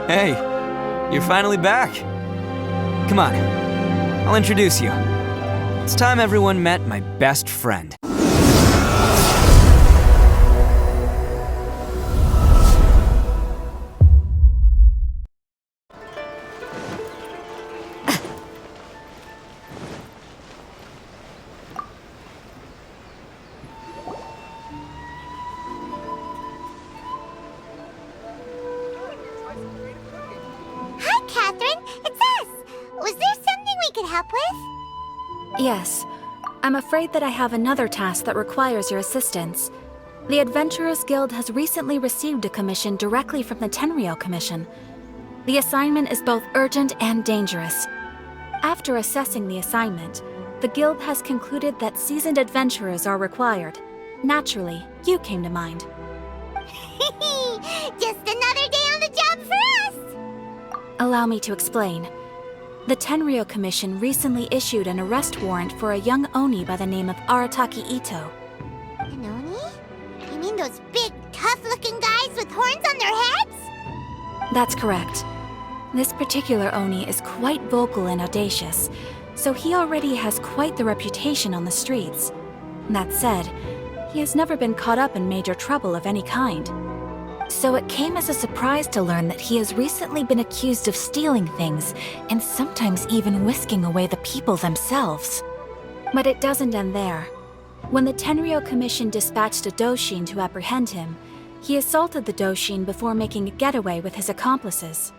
Hey, you're finally back. Come on, I'll introduce you. It's time everyone met my best friend. Hi, Katheryne. It's us. Was there something we could help with? Yes. I'm afraid that I have another task that requires your assistance. The Adventurers Guild has recently received a commission directly from the Tenryou Commission. The assignment is both urgent and dangerous. After assessing the assignment, the Guild has concluded that seasoned adventurers are required. Naturally, you came to mind. Just another day on the job for us! Allow me to explain. The Tenryou Commission recently issued an arrest warrant for a young Oni by the name of Arataki Itto. An Oni? You mean those big, tough-looking guys with horns on their heads? That's correct. This particular Oni is quite vocal and audacious, so he already has quite the reputation on the streets. That said, he has never been caught up in major trouble of any kind. So it came as a surprise to learn that he has recently been accused of stealing things, and sometimes even whisking away the people themselves. But it doesn't end there. When the Tenryou Commission dispatched a Doushin to apprehend him, he assaulted the Doushin before making a getaway with his accomplices.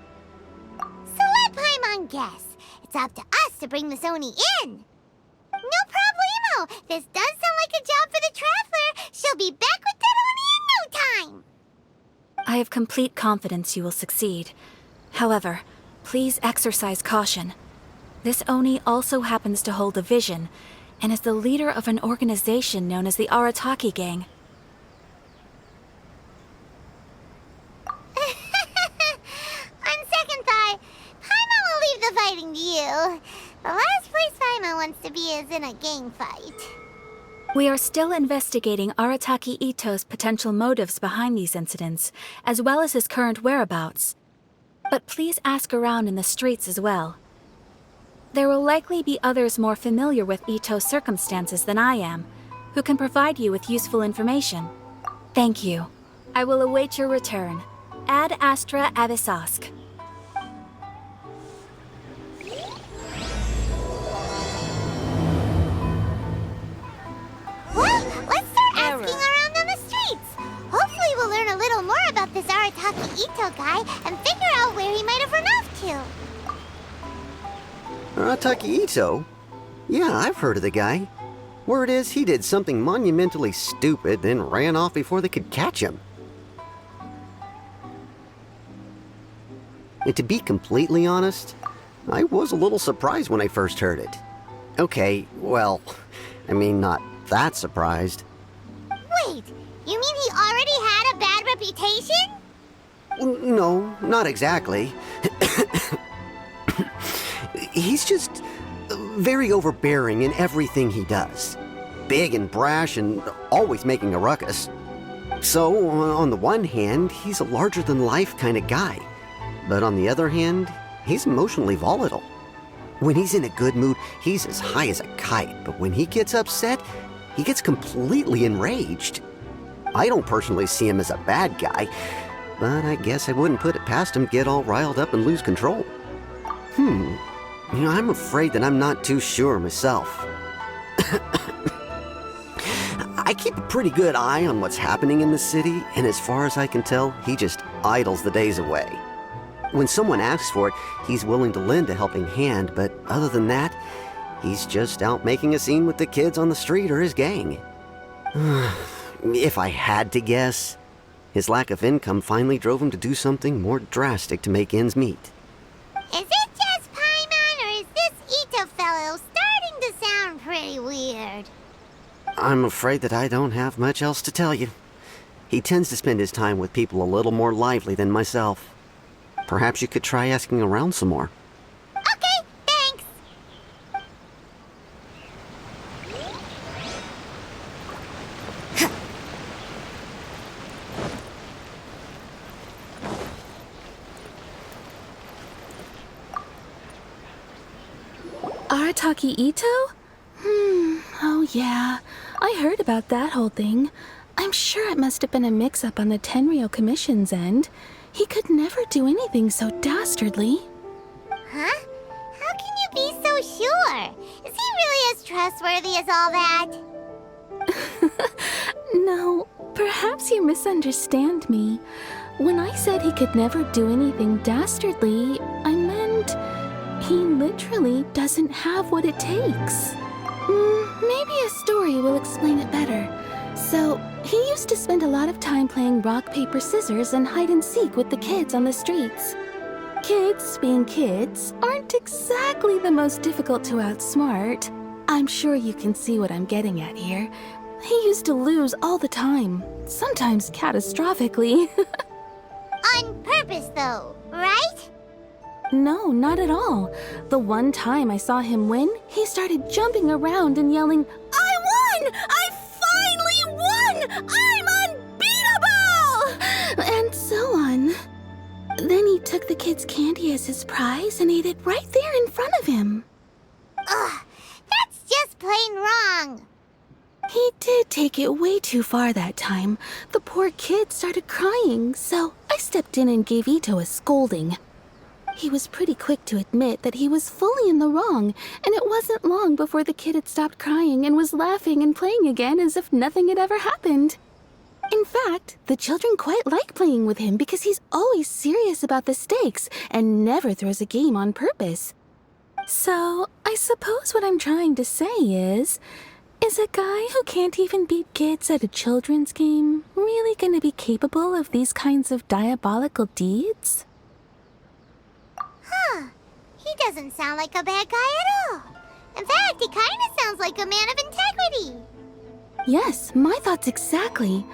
So let Paimon guess. It's up to us to bring this Oni in. No problemo. This does sound like a job for the Traveler. She'll be back with that Oni in no time. I have complete confidence you will succeed. However, please exercise caution. This Oni also happens to hold a vision, and is the leader of an organization known as the Arataki Gang. On second thought, Paimon will leave the fighting to you. The last place Paimon wants to be is in a gang fight. We are still investigating Arataki Itto'S potential motives behind these incidents, as well as his current whereabouts. But please ask around in the streets as well. There will likely be others more familiar with Itto's circumstances than I am, who can provide you with useful information. Thank you. I will await your return. Ad Astra Abyssosque. Well, let's start asking around on the streets. Hopefully we'll learn a little more about this Arataki Itto guy and figure out where he might have run off to. Arataki Itto? Yeah, I've heard of the guy. Word is he did something monumentally stupid, then ran off before they could catch him. And to be completely honest, I was a little surprised when I first heard it. Okay, well, I mean, not that surprised. Wait, you mean he already had a bad reputation? No, not exactly. He's just very overbearing in everything he does. Big and brash and always making a ruckus. So, on the one hand, he's a larger-than-life kind of guy. But on the other hand, he's emotionally volatile. When he's in a good mood, he's as high as a kite, but when he gets upset, he gets completely enraged. I don't personally see him as a bad guy, but I guess I wouldn't put it past him to get all riled up and lose control. I'm afraid that I'm not too sure myself. I keep a pretty good eye on what's happening in the city, and as far as I can tell, he just idles the days away. When someone asks for it, he's willing to lend a helping hand, but other than that, he's just out making a scene with the kids on the street or his gang. If I had to guess, his lack of income finally drove him to do something more drastic to make ends meet. Is it just Paimon, or is this Itto fellow starting to sound pretty weird? I'm afraid that I don't have much else to tell you. He tends to spend his time with people a little more lively than myself. Perhaps you could try asking around some more. Okay, thanks. Arataki Itto? Oh yeah. I heard about that whole thing. I'm sure it must have been a mix-up on the Tenryou Commission's end. He could never do anything so dastardly. Huh? How can you be so sure? Is he really as trustworthy as all that? No, perhaps you misunderstand me. When I said he could never do anything dastardly, I meant he literally doesn't have what it takes. Maybe a story will explain it better. So, he used to spend a lot of time playing rock, paper, scissors and hide and seek with the kids on the streets. Kids, being kids, aren't exactly the most difficult to outsmart. I'm sure you can see what I'm getting at here. He used to lose all the time, sometimes catastrophically. On purpose, though, right? No, not at all. The one time I saw him win, he started jumping around and yelling, "I won! I finally won! I'm unbeatable!" And so on. Then he took the kid's candy as his prize and ate it right there in front of him. Ugh, that's just plain wrong. He did take it way too far that time. The poor kid started crying, so I stepped in and gave Itto a scolding. He was pretty quick to admit that he was fully in the wrong, and it wasn't long before the kid had stopped crying and was laughing and playing again as if nothing had ever happened. In fact, the children quite like playing with him because he's always serious about the stakes and never throws a game on purpose. So, I suppose what I'm trying to say is a guy who can't even beat kids at a children's game really gonna be capable of these kinds of diabolical deeds? Huh. He doesn't sound like a bad guy at all. In fact, he kind of sounds like a man of integrity. Yes, my thoughts exactly.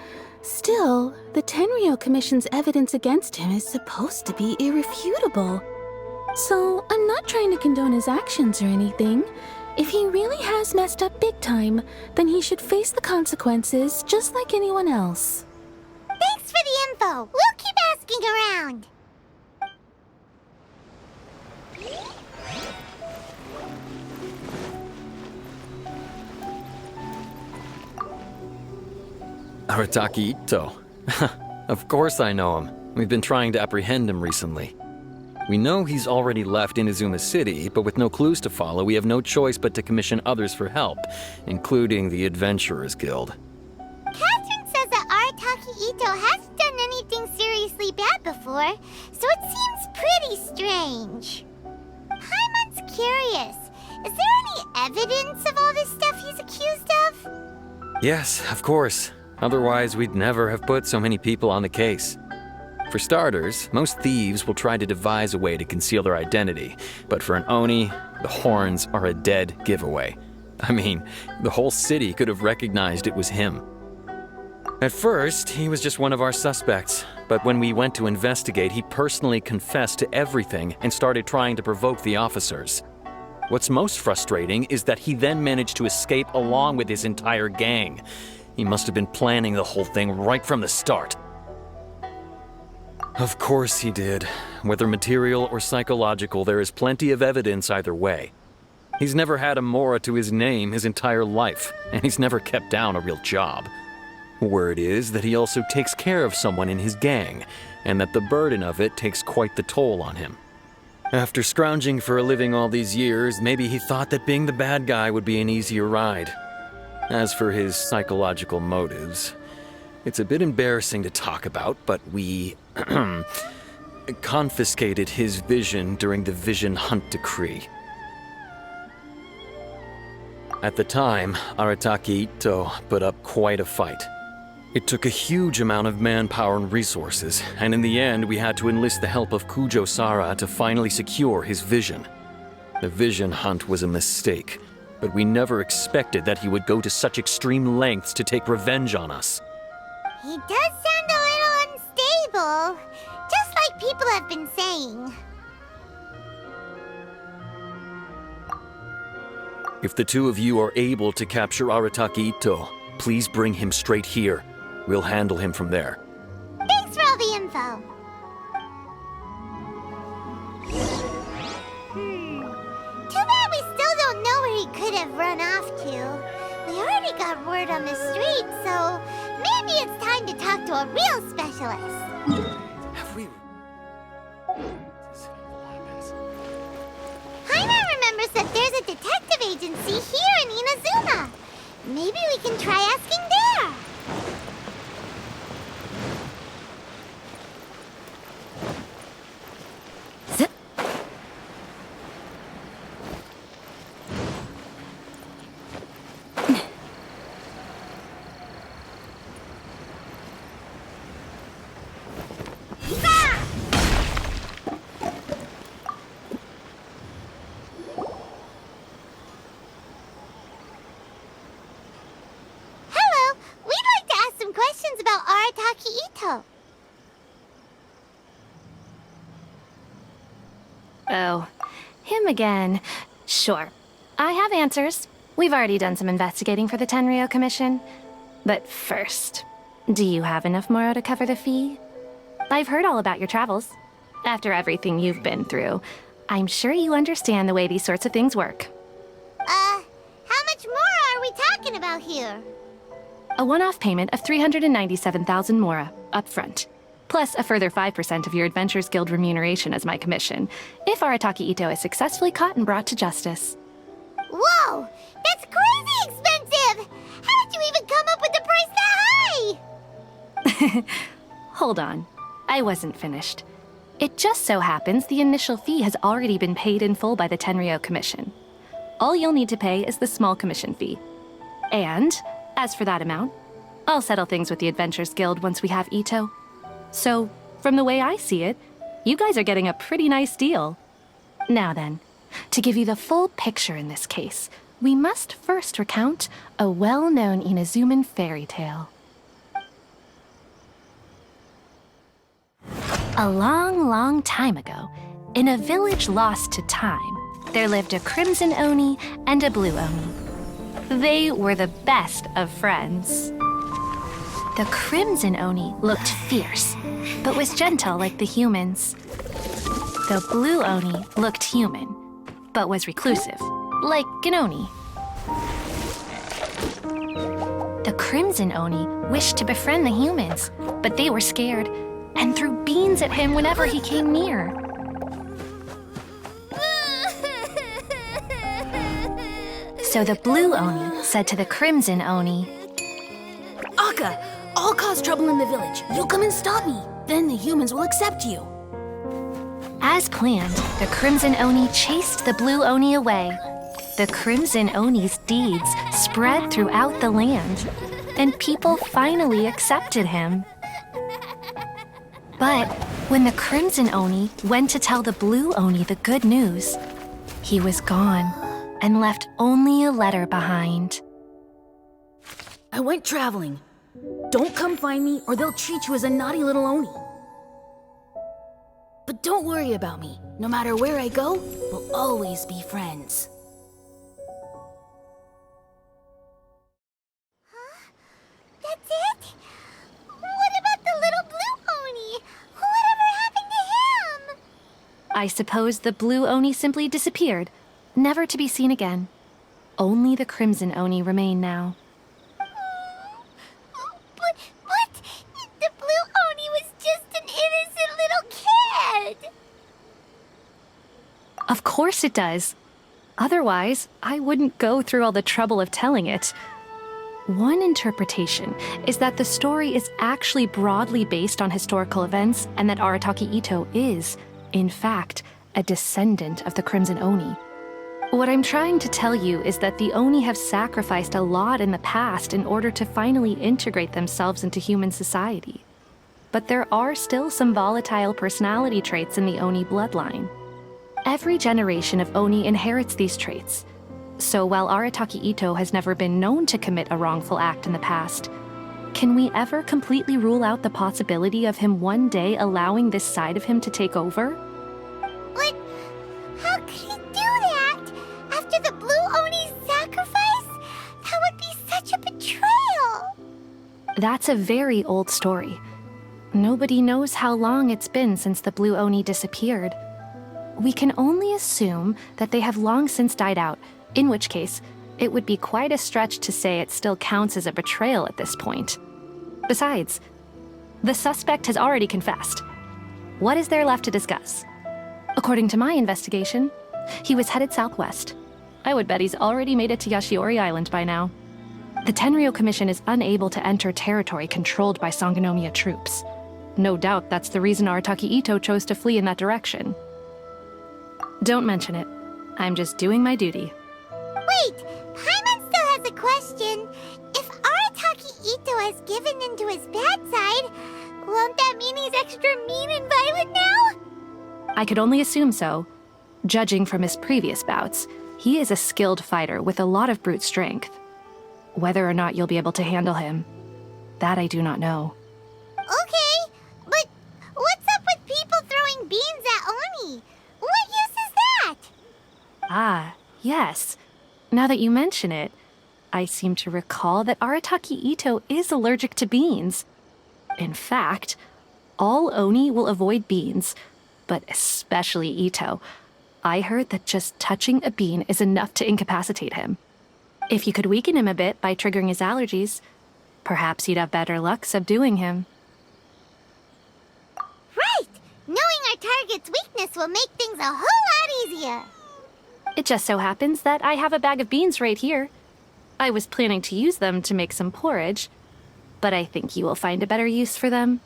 Still, the Tenryou Commission's evidence against him is supposed to be irrefutable. So, I'm not trying to condone his actions or anything. If he really has messed up big time, then he should face the consequences just like anyone else. Thanks for the info. We'll keep asking around. Arataki Itto. Of course I know him. We've been trying to apprehend him recently. We know he's already left Inazuma City, but with no clues to follow, we have no choice but to commission others for help, including the Adventurers Guild. Katheryne says that Arataki Itto hasn't done anything seriously bad before, so it seems pretty strange. Paimon's curious. Is there any evidence of all this stuff he's accused of? Yes, of course. Otherwise, we'd never have put so many people on the case. For starters, most thieves will try to devise a way to conceal their identity, but for an Oni, the horns are a dead giveaway. I mean, the whole city could have recognized it was him. At first, he was just one of our suspects, but when we went to investigate, he personally confessed to everything and started trying to provoke the officers. What's most frustrating is that he then managed to escape along with his entire gang. He must have been planning the whole thing right from the start. Of course he did. Whether material or psychological, there is plenty of evidence either way. He's never had a Mora to his name his entire life, and he's never kept down a real job. Word is that he also takes care of someone in his gang, and that the burden of it takes quite the toll on him. After scrounging for a living all these years, maybe he thought that being the bad guy would be an easier ride. As for his psychological motives, it's a bit embarrassing to talk about, but we confiscated his vision during the Vision Hunt Decree. At the time, Arataki Itto put up quite a fight. It took a huge amount of manpower and resources, and in the end we had to enlist the help of Kujo-Sara to finally secure his vision. The Vision Hunt was a mistake, but we never expected that he would go to such extreme lengths to take revenge on us. He does sound a little unstable, just like people have been saying. If the two of you are able to capture Arataki Itto, please bring him straight here. We'll handle him from there. Thanks for all the info. Too bad we still don't could have run off to. We already got word on the street, so maybe it's time to talk to a real specialist. Have we... Paimon remembers that there's a detective agency here in Inazuma. Maybe we can try asking there. Hello, we'd like to ask some questions about Arataki Itto. Oh, him again. Sure. I have answers. We've already done some investigating for the Tenryou Commission. But first, do you have enough Moro to cover the fee? I've heard all about your travels. After everything you've been through, I'm sure you understand the way these sorts of things work. How much more are we talking about here? A one-off payment of 397,000 Mora, up front. Plus a further 5% of your Adventures Guild remuneration as my commission, if Arataki Itto is successfully caught and brought to justice. Whoa! That's crazy expensive! How did you even come up with the price that high? Hold on. I wasn't finished. It just so happens the initial fee has already been paid in full by the Tenryou Commission. All you'll need to pay is the small commission fee. And, as for that amount, I'll settle things with the Adventures Guild once we have Itto. So, from the way I see it, you guys are getting a pretty nice deal. Now then, to give you the full picture in this case, we must first recount a well-known Inazuman fairy tale. A long, long time ago, in a village lost to time, there lived a crimson Oni and a blue Oni. They were the best of friends. The crimson Oni looked fierce, but was gentle like the humans. The blue Oni looked human, but was reclusive, like an Oni. The crimson Oni wished to befriend the humans, but they were scared and threw beans at him whenever he came near. So the blue Oni said to the crimson Oni, Akka, I'll cause trouble in the village. You come and stop me. Then the humans will accept you. As planned, the crimson Oni chased the blue Oni away. The crimson Oni's deeds spread throughout the land, and people finally accepted him. But when the crimson Oni went to tell the blue Oni the good news, he was gone and left only a letter behind. I went traveling. Don't come find me or they'll treat you as a naughty little Oni. But don't worry about me. No matter where I go, we'll always be friends. That's it? What about the little blue Oni? Whatever happened to him? I suppose the blue Oni simply disappeared, never to be seen again. Only the crimson Oni remain now. But the blue Oni was just an innocent little kid. Of course it does. Otherwise, I wouldn't go through all the trouble of telling it. One interpretation is that the story is actually broadly based on historical events and that Arataki Itto is, in fact, a descendant of the Crimson Oni. What I'm trying to tell you is that the Oni have sacrificed a lot in the past in order to finally integrate themselves into human society. But there are still some volatile personality traits in the Oni bloodline. Every generation of Oni inherits these traits. So while Arataki Itto has never been known to commit a wrongful act in the past, can we ever completely rule out the possibility of him one day allowing this side of him to take over? But how could he do that? After the blue Oni's sacrifice? That would be such a betrayal. That's a very old story. Nobody knows how long it's been since the blue Oni disappeared. We can only assume that they have long since died out, in which case, it would be quite a stretch to say it still counts as a betrayal at this point. Besides, the suspect has already confessed. What is there left to discuss? According to my investigation, he was headed southwest. I would bet he's already made it to Yashiori Island by now. The Tenryou Commission is unable to enter territory controlled by Sangonomiya troops. No doubt that's the reason Arataki Itto chose to flee in that direction. Don't mention it. I'm just doing my duty. Wait, Paimon still has a question. If Arataki Itto has given into his bad side, won't that mean he's extra mean and violent now? I could only assume so. Judging from his previous bouts, he is a skilled fighter with a lot of brute strength. Whether or not you'll be able to handle him, that I do not know. Okay, but what's up with people throwing beans at Oni? What use is that? Ah, yes. Now that you mention it, I seem to recall that Arataki Itto is allergic to beans. In fact, all Oni will avoid beans, but especially Itto. I heard that just touching a bean is enough to incapacitate him. If you could weaken him a bit by triggering his allergies, perhaps you'd have better luck subduing him. Right! Knowing our target's weakness will make things a whole lot easier. It just so happens that I have a bag of beans right here. I was planning to use them to make some porridge, but I think you will find a better use for them.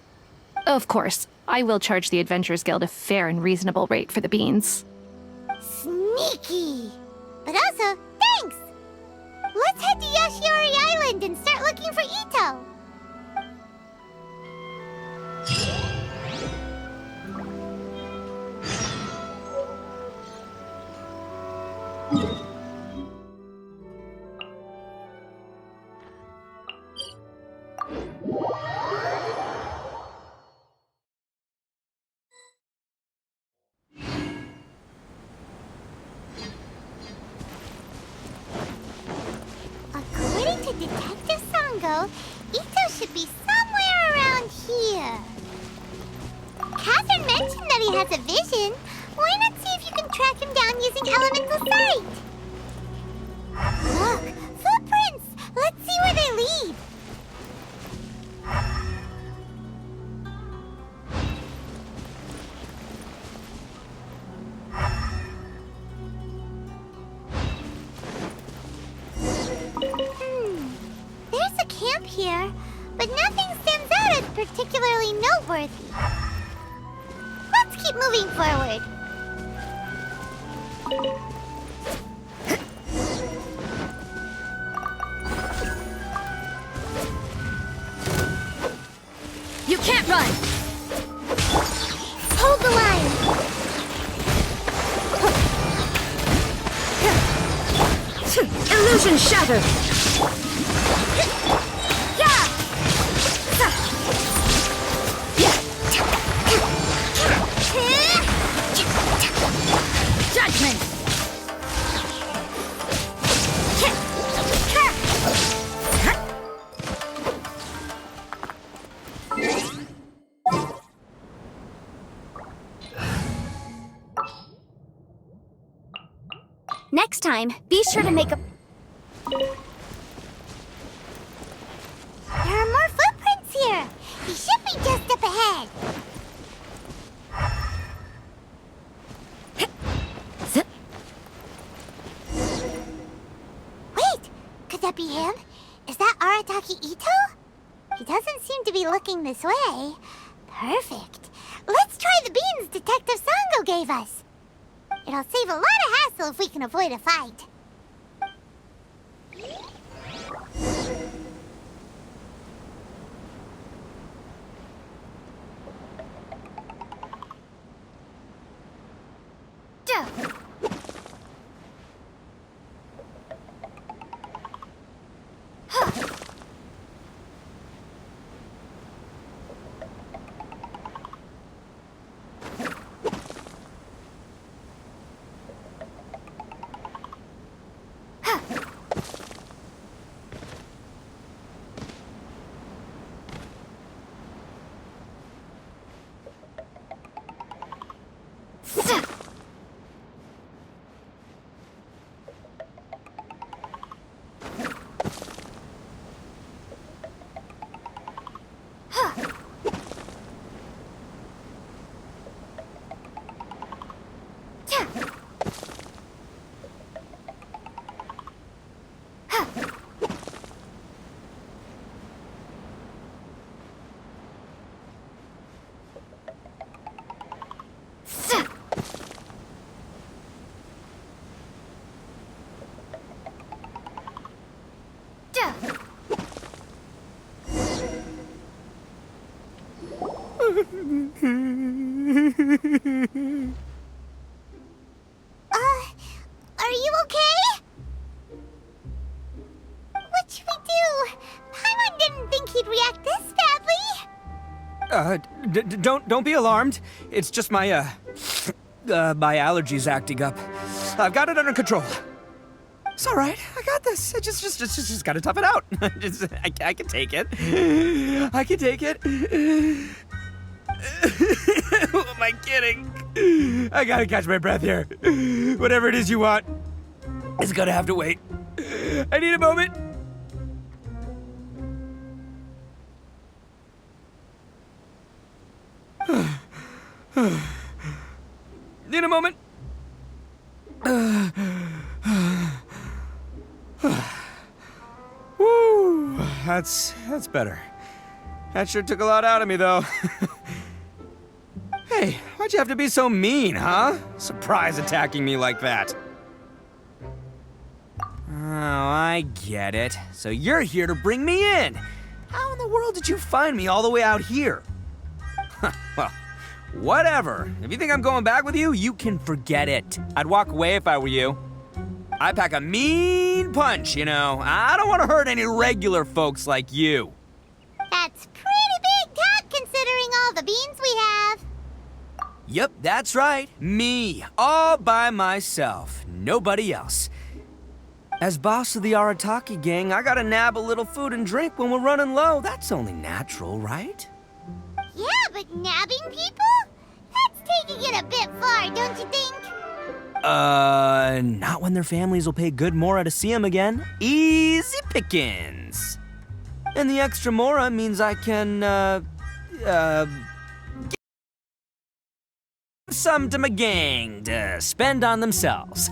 Of course, I will charge the Adventurers Guild a fair and reasonable rate for the beans. Sneaky! But also, thanks! Let's head to Yashiori Island and start looking for Itto! According to Detective Sango, Itto should be somewhere around here. Katheryne mentioned that he has a vision. Why not see if you can track him down using elemental sight? Look, footprints! Let's see where they lead. There's a camp here, but nothing stands out as particularly noteworthy. Let's keep moving forward. You can't run! Hold the line. Illusion shattered! Judgment! Next time, be sure to make a... There are more footprints here. He should be just up ahead. Wait, could that be him? Is that Arataki Itto? He doesn't seem to be looking this way. Perfect. Let's try the beans Detective Sango gave us. It'll save a lot of hassle if we can avoid a fight. Are you okay? What should we do? Paimon didn't think he'd react this badly. Don't be alarmed. It's just my my allergies acting up. I've got it under control. It's all right. I got this. I just gotta tough it out. I can take it. I can take it. Who am I kidding? I gotta catch my breath here. Whatever it is you want, it's gonna have to wait. I need a moment. Need a moment. Woo, that's better. That sure took a lot out of me, though. Hey, why'd you have to be so mean, huh? Surprise attacking me like that. Oh, I get it. So you're here to bring me in. How in the world did you find me all the way out here? Well, whatever. If you think I'm going back with you, you can forget it. I'd walk away if I were you. I pack a mean punch, you know. I don't want to hurt any regular folks like you. That's pretty big talk considering all the beans we have. Yep, that's right. Me, all by myself. Nobody else. As boss of the Arataki gang, I gotta nab a little food and drink when we're running low. That's only natural, right? Yeah, but nabbing people? That's taking it a bit far, don't you think? Not when their families will pay good mora to see them again. Easy pickings. And the extra mora means I can, give some to my gang to spend on themselves.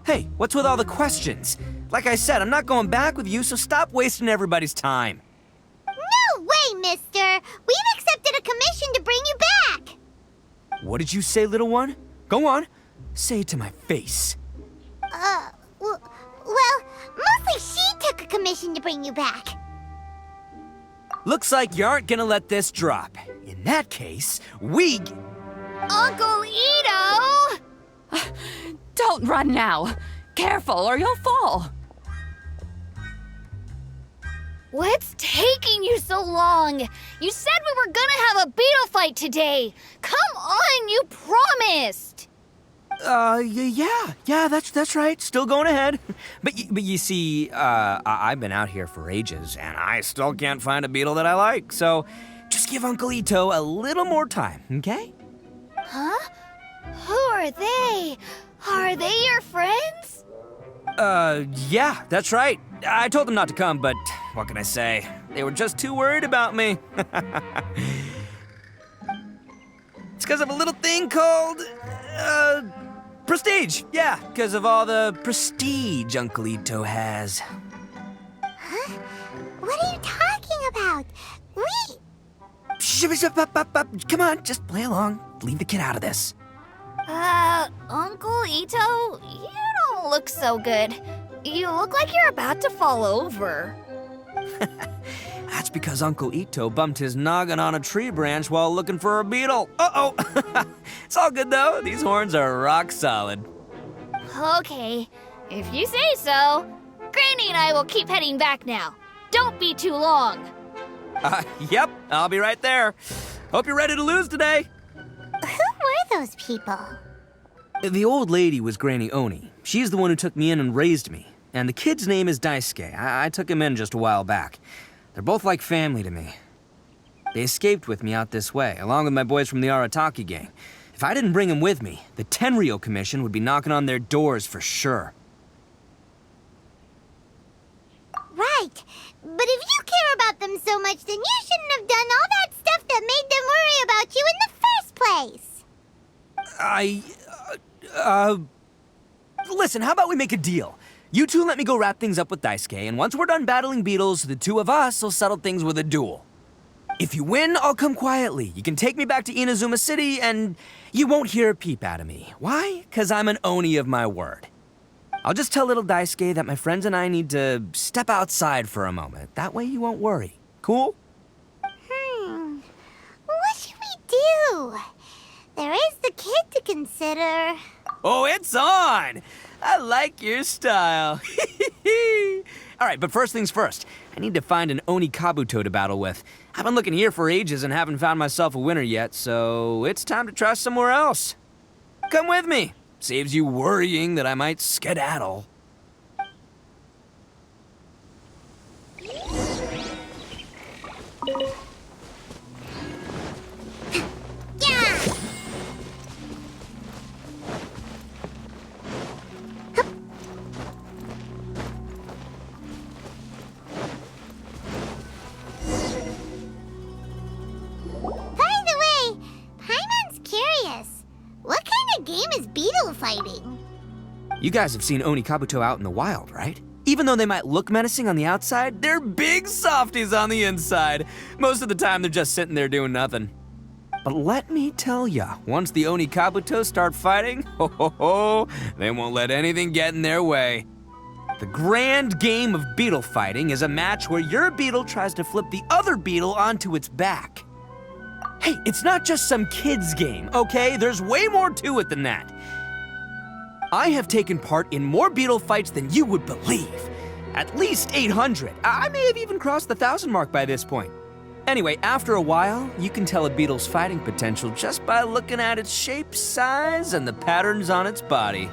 Hey, what's with all the questions? Like I said, I'm not going back with you, so stop wasting everybody's time. No way, mister! We've accepted a commission to bring you back! What did you say, little one? Go on. Say it to my face. Well, mostly she took a commission to bring you back. Looks like you aren't gonna let this drop. In that case, we... Uncle Ito! Don't run now. Careful or you'll fall. What's taking you so long? You said we were gonna have a beetle fight today. Come on, you promised. Yeah, that's right. Still going ahead. But you see, I've been out here for ages, and I still can't find a beetle that I like. So, just give Uncle Ito a little more time, okay? Huh? Who are they? Are they your friends? Yeah, that's right. I told them not to come, but what can I say? They were just too worried about me. It's because of a little thing called, prestige. Yeah, because of all the prestige Uncle Ito has. Huh? What are you talking about? Come on, just play along. Leave the kid out of this. Uncle Ito, you don't look so good. You look like you're about to fall over. That's because Uncle Ito bumped his noggin on a tree branch while looking for a beetle. Uh-oh. It's all good, though. These horns are rock solid. Okay, if you say so. Granny and I will keep heading back now. Don't be too long. Yep, I'll be right there. Hope you're ready to lose today. Who were those people? The old lady was Granny Oni. She's the one who took me in and raised me. And the kid's name is Daisuke. I took him in just a while back. They're both like family to me. They escaped with me out this way, along with my boys from the Arataki gang. If I didn't bring them with me, the Tenryou Commission would be knocking on their doors for sure. Right. But if you care about them so much, then you shouldn't have done all that stuff that made them worry about you in the first place. Listen, how about we make a deal? You two let me go wrap things up with Daisuke, and once we're done battling beetles, the two of us will settle things with a duel. If you win, I'll come quietly. You can take me back to Inazuma City, and you won't hear a peep out of me. Why? 'Cause I'm an Oni of my word. I'll just tell little Daisuke that my friends and I need to step outside for a moment. That way you won't worry. Cool? What should consider? Oh, it's on! I like your style. All right, but first things first. I need to find an Oni Kabuto to battle with. I've been looking here for ages and haven't found myself a winner yet, so it's time to try somewhere else. Come with me. Saves you worrying that I might skedaddle. Yeah! By the way, Paimon's curious. What kind of game is beetle fighting? You guys have seen Oni Kabuto out in the wild, right? Even though they might look menacing on the outside, they're big softies on the inside. Most of the time, they're just sitting there doing nothing. But let me tell ya, once the Oni Kabuto start fighting, they won't let anything get in their way. The grand game of beetle fighting is a match where your beetle tries to flip the other beetle onto its back. Hey, it's not just some kid's game, okay? There's way more to it than that. I have taken part in more beetle fights than you would believe. At least 800. I may have even crossed the 1,000 mark by this point. Anyway, after a while, you can tell a beetle's fighting potential just by looking at its shape, size, and the patterns on its body.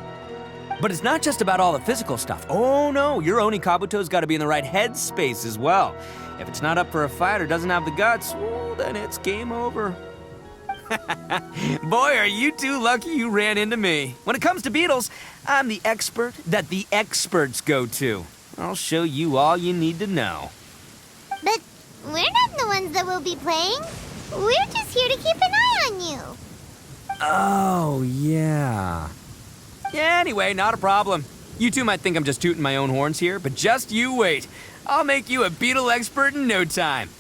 But it's not just about all the physical stuff. Oh no, your Oni Kabuto's gotta be in the right headspace as well. If it's not up for a fight or doesn't have the guts, well, then it's game over. Boy, are you two lucky you ran into me. When it comes to beetles, I'm the expert that the experts go to. I'll show you all you need to know. But we're not the ones that will be playing. We're just here to keep an eye on you. Oh, yeah. Yeah, anyway, not a problem. You two might think I'm just tooting my own horns here, but just you wait. I'll make you a beetle expert in no time.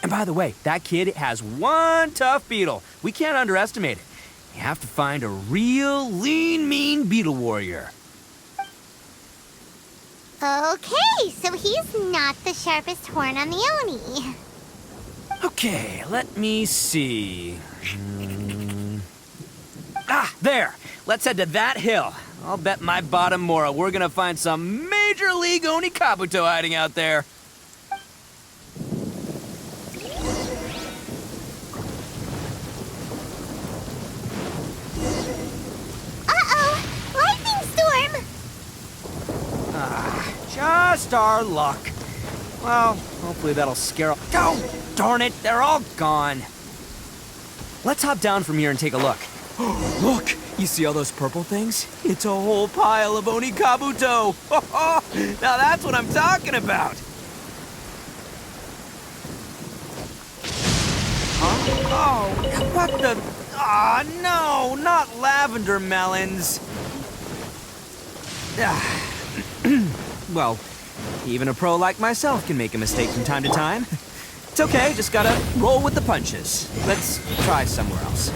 And by the way, that kid has one tough beetle. We can't underestimate it. You have to find a real lean, mean beetle warrior. Okay, so he's not the sharpest horn on the Oni. Okay, let me see. Ah, there. Let's head to that hill. I'll bet my bottom Mora we're gonna find some major league Oni Kabuto hiding out there. Just our luck. Well, hopefully that'll scare off. Oh, darn it, they're all gone. Let's hop down from here and take a look. Look, you see all those purple things? It's a whole pile of Oni Kabuto. Now that's what I'm talking about. Huh? Oh, what the? Ah, no, not lavender melons. Well, even a pro like myself can make a mistake from time to time. It's okay, just gotta roll with the punches. Let's try somewhere else.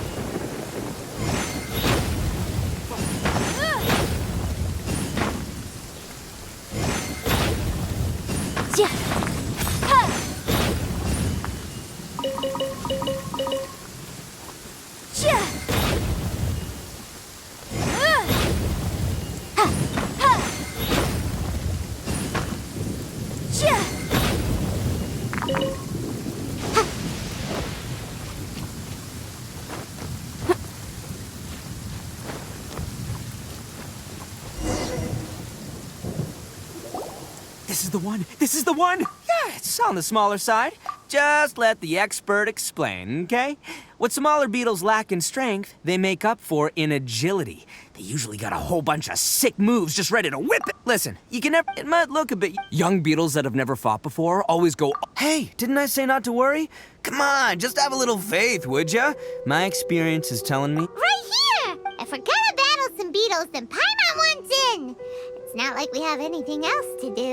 This is the one! This is the one! Yeah, it's on the smaller side. Just let the expert explain, okay? What smaller beetles lack in strength, they make up for in agility. They usually got a whole bunch of sick moves just ready to whip it. Listen, you can never... It might look a bit... Young beetles that have never fought before always go... Hey, didn't I say not to worry? Come on, just have a little faith, would ya? My experience is telling me... Right here! If we're gonna battle some beetles, then Paimon wants in! It's not like we have anything else to do.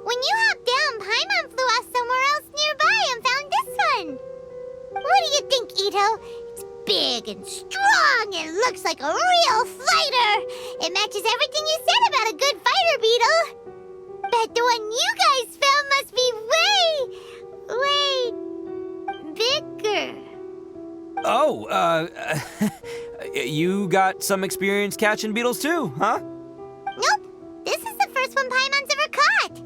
When you hopped down, Paimon flew off somewhere else nearby and found this one. What do you think, Itto? It's big and strong and looks like a real fighter. It matches everything you said about a good fighter beetle. Bet the one you guys found must be way bigger. Oh, You got some experience catching beetles too, huh? Nope. This is the first one Paimon's ever caught.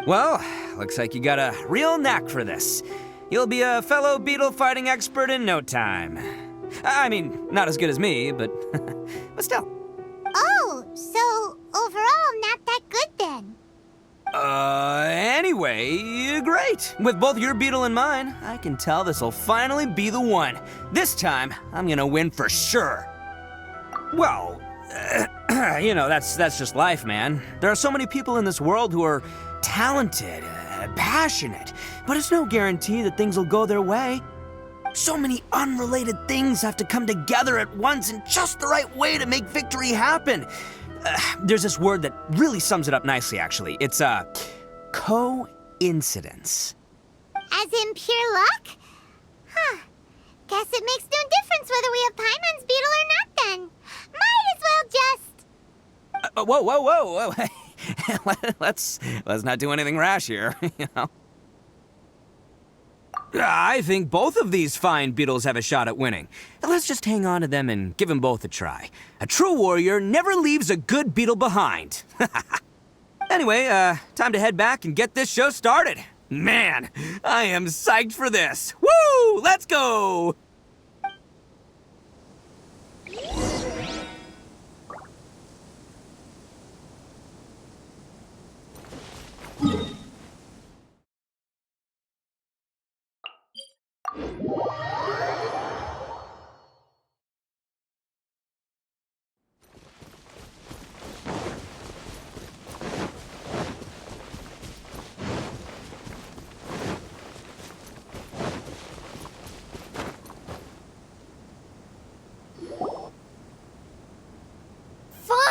Well, looks like you got a real knack for this. You'll be a fellow beetle fighting expert in no time. I mean, not as good as me, but but still. Oh, so overall not that good then. Anyway, great. With both your beetle and mine, I can tell this'll finally be the one. This time, I'm gonna win for sure. Well, you know, that's just life, man. There are so many people in this world who are talented, passionate, but it's no guarantee that things will go their way. So many unrelated things have to come together at once in just the right way to make victory happen. There's this word that really sums it up nicely, actually. It's, coincidence. As in pure luck? Huh. Guess it makes no difference whether we have Paimon's beetle or not then. Might as well just... Whoa. let's not do anything rash here, you know. I think both of these fine beetles have a shot at winning. Let's just hang on to them and give them both a try. A true warrior never leaves a good beetle behind. Anyway, time to head back and get this show started. Man, I am psyched for this. Woo! Let's go!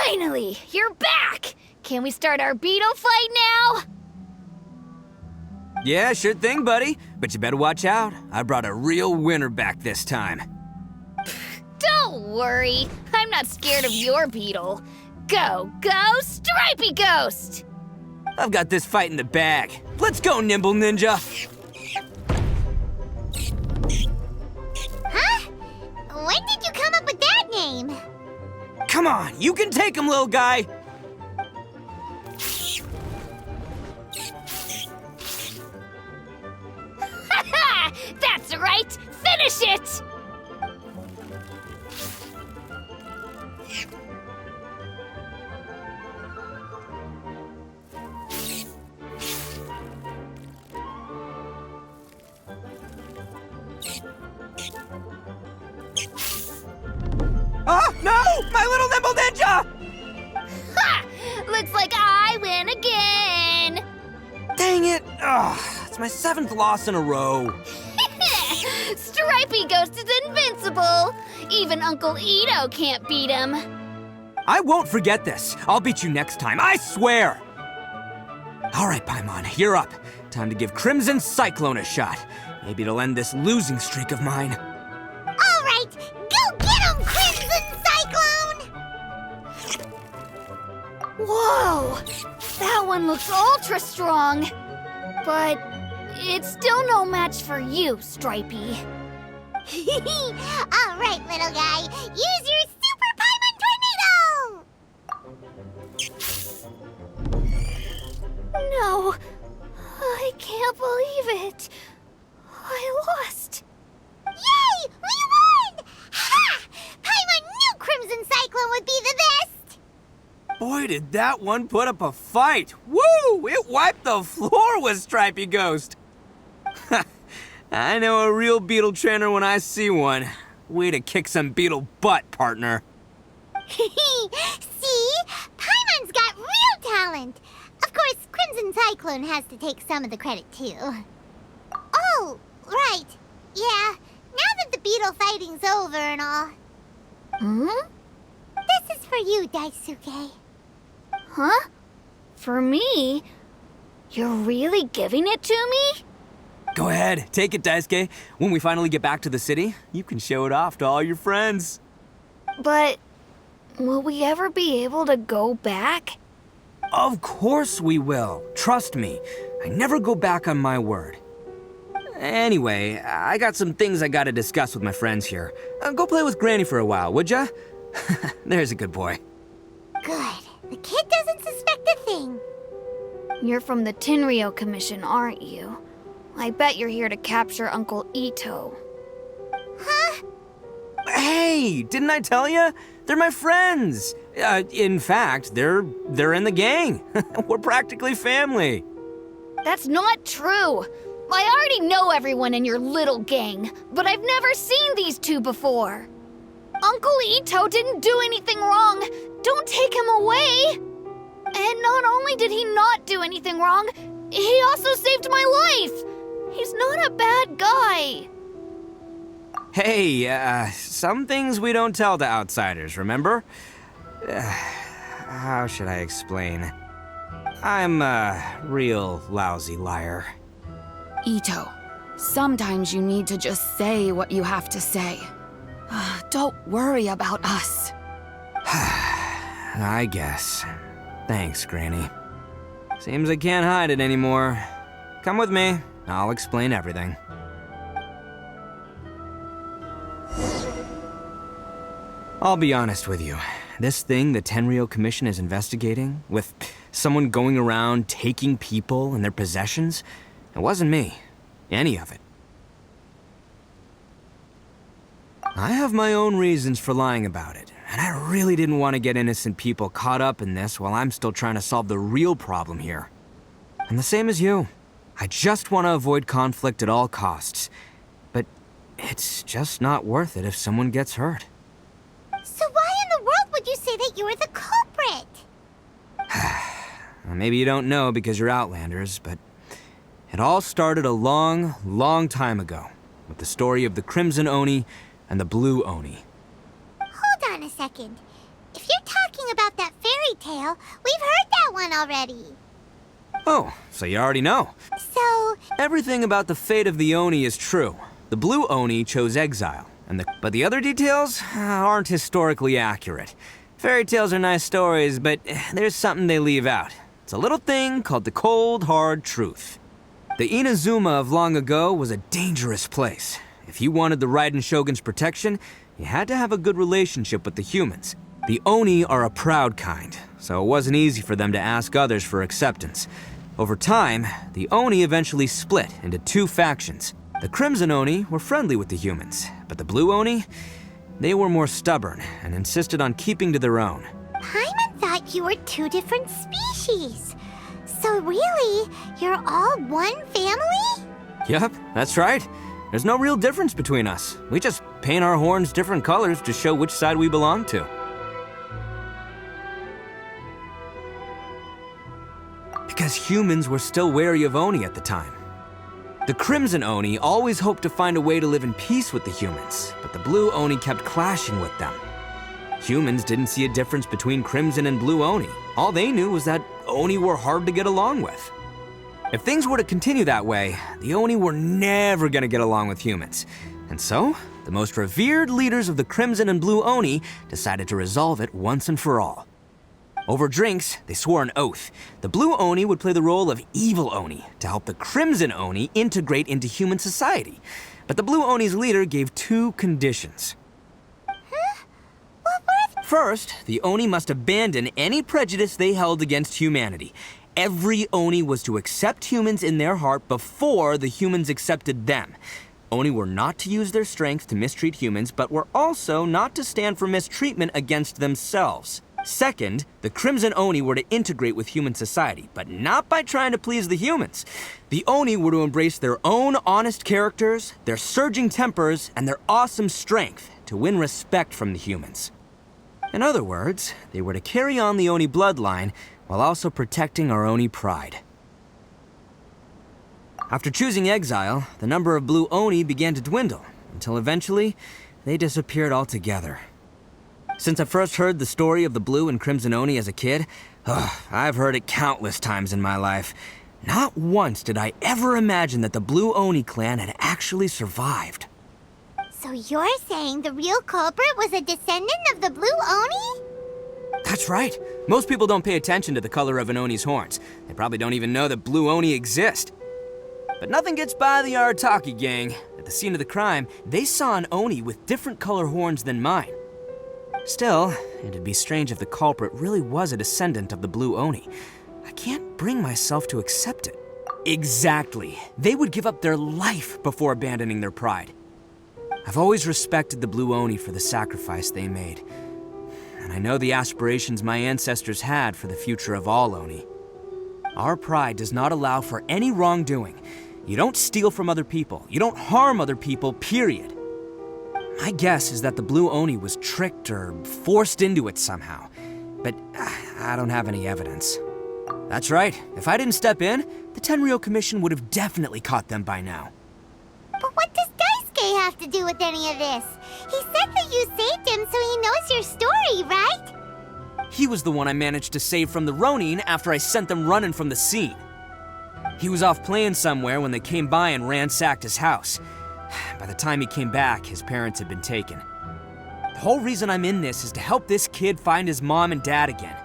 Finally, you're back! Can we start our beetle fight now? Yeah, sure thing, buddy. But you better watch out. I brought a real winner back this time. Don't worry, I'm not scared of your beetle. Go, Stripey Ghost! I've got this fight in the bag. Let's go, Nimble Ninja! Huh? When did you come up with that name? Come on, you can take him, little guy! Haha! That's right! Finish it! Oh, no! My little Nimble Ninja! Ha! Looks like I win again! Dang it! Ugh, it's my 7th loss in a row. Stripey Ghost is invincible! Even Uncle Ito can't beat him. I won't forget this. I'll beat you next time, I swear! All right, Paimon, you're up. Time to give Crimson Cyclone a shot. Maybe it'll end this losing streak of mine. All right, go get him, Crimson Cyclone! Whoa! That one looks ultra strong. But it's still no match for you, Stripey. All right, little guy, use your Super Paimon Tornado! No, I can't believe it. I lost. Yay! We won! Ha! Paimon knew Crimson Cyclone would be the best! Boy, did that one put up a fight. Woo! It wiped the floor with Stripey Ghost. I know a real beetle trainer when I see one. Way to kick some beetle butt, partner. See? Paimon's got real talent. Of course, Crimson Cyclone has to take some of the credit, too. Oh, right. Yeah, now that the beetle fighting's over and all. This is for you, Daisuke. Huh? For me? You're really giving it to me? Go ahead, take it, Daisuke. When we finally get back to the city, you can show it off to all your friends. But will we ever be able to go back? Of course we will. Trust me. I never go back on my word. Anyway, I got some things I gotta discuss with my friends here. Go play with Granny for a while, would ya? There's a good boy. Good. The kid doesn't suspect a thing. You're from the Tenryou Commission, aren't you? I bet you're here to capture Uncle Itto. Huh? Hey, didn't I tell ya? They're my friends. In fact, they're in the gang. We're practically family. That's not true. I already know everyone in your little gang, but I've never seen these two before. Uncle Itto didn't do anything wrong. Don't take him away. And not only did he not do anything wrong, he also saved my life. He's not a bad guy. Hey, some things we don't tell to outsiders, remember? How should I explain? I'm a real lousy liar. Itto, sometimes you need to just say what you have to say. Don't worry about us. I guess. Thanks, Granny. Seems I can't hide it anymore. Come with me. I'll explain everything. I'll be honest with you. This thing the Tenryou Commission is investigating, with someone going around taking people and their possessions, it wasn't me. Any of it. I have my own reasons for lying about it, and I really didn't want to get innocent people caught up in this while I'm still trying to solve the real problem here. And the same as you. I just want to avoid conflict at all costs. But it's just not worth it if someone gets hurt. So why in the world would you say that you were the culprit? Well, maybe you don't know because you're Outlanders, but it all started a long, long time ago with the story of the Crimson Oni and the Blue Oni. Hold on a second. If you're talking about that fairy tale, we've heard that one already. Oh, so you already know. So, Everything about the fate of the Oni is true. The Blue Oni chose exile, but the other details aren't historically accurate. Fairy tales are nice stories, but there's something they leave out. It's a little thing called the cold, hard truth. The Inazuma of long ago was a dangerous place. If you wanted the Raiden Shogun's protection, you had to have a good relationship with the humans. The Oni are a proud kind, so it wasn't easy for them to ask others for acceptance. Over time, the Oni eventually split into two factions. The Crimson Oni were friendly with the humans, but the Blue Oni, they were more stubborn and insisted on keeping to their own. Paimon thought you were two different species. So really, you're all one family? Yup, that's right. There's no real difference between us. We just paint our horns different colors to show which side we belong to. Because humans were still wary of Oni at the time. The Crimson Oni always hoped to find a way to live in peace with the humans, but the Blue Oni kept clashing with them. Humans didn't see a difference between Crimson and Blue Oni. All they knew was that Oni were hard to get along with. If things were to continue that way, the Oni were never gonna get along with humans. And so, the most revered leaders of the Crimson and Blue Oni decided to resolve it once and for all. Over drinks, they swore an oath. The Blue Oni would play the role of evil Oni to help the Crimson Oni integrate into human society. But the Blue Oni's leader gave two conditions. What were they? First, the Oni must abandon any prejudice they held against humanity. Every Oni was to accept humans in their heart before the humans accepted them. Oni were not to use their strength to mistreat humans, but were also not to stand for mistreatment against themselves. Second, the Crimson Oni were to integrate with human society, but not by trying to please the humans. The Oni were to embrace their own honest characters, their surging tempers, and their awesome strength to win respect from the humans. In other words, they were to carry on the Oni bloodline while also protecting our Oni pride. After choosing exile, the number of Blue Oni began to dwindle, until eventually, they disappeared altogether. Since I first heard the story of the Blue and Crimson Oni as a kid, I've heard it countless times in my life. Not once did I ever imagine that the Blue Oni clan had actually survived. So you're saying the real culprit was a descendant of the Blue Oni? That's right. Most people don't pay attention to the color of an Oni's horns. They probably don't even know that Blue Oni exist. But nothing gets by the Arataki gang. At the scene of the crime, they saw an Oni with different color horns than mine. Still, it'd be strange if the culprit really was a descendant of the Blue Oni. I can't bring myself to accept it. Exactly. They would give up their life before abandoning their pride. I've always respected the Blue Oni for the sacrifice they made. And I know the aspirations my ancestors had for the future of all Oni. Our pride does not allow for any wrongdoing. You don't steal from other people. You don't harm other people, period. My guess is that the Blue Oni was tricked or forced into it somehow. But I don't have any evidence. That's right. If I didn't step in, the Tenryou Commission would have definitely caught them by now. But what does Daisuke have to do with any of this? He said that you saved him so he knows your story, right? He was the one I managed to save from the Ronin after I sent them running from the scene. He was off playing somewhere when they came by and ransacked his house. By the time he came back, his parents had been taken. The whole reason I'm in this is to help this kid find his mom and dad again.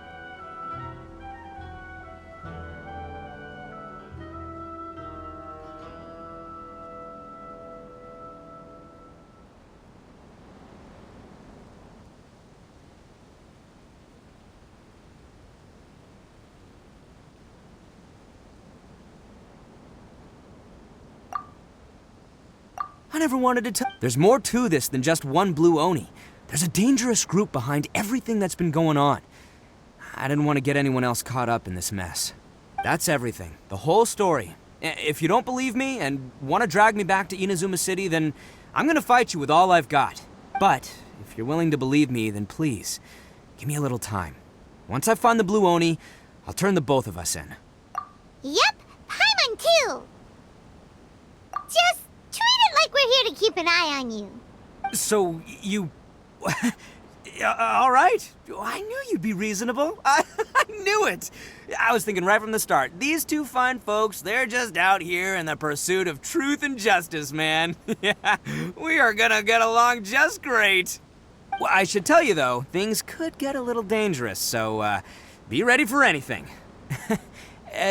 I never wanted to tell. There's more to this than just one Blue Oni. There's a dangerous group behind everything that's been going on. I didn't want to get anyone else caught up in this mess. That's everything. The whole story. If you don't believe me and want to drag me back to Inazuma City, then I'm gonna fight you with all I've got. But if you're willing to believe me, then please, give me a little time. Once I find the Blue Oni, I'll turn the both of us in. Yep, Paimon too. Just treat it like we're here to keep an eye on you. So, you... all right. I knew you'd be reasonable. I knew it. I was thinking right from the start, these two fine folks, they're just out here in the pursuit of truth and justice, man. Yeah, we are gonna get along just great. Well, I should tell you, though, things could get a little dangerous, so be ready for anything.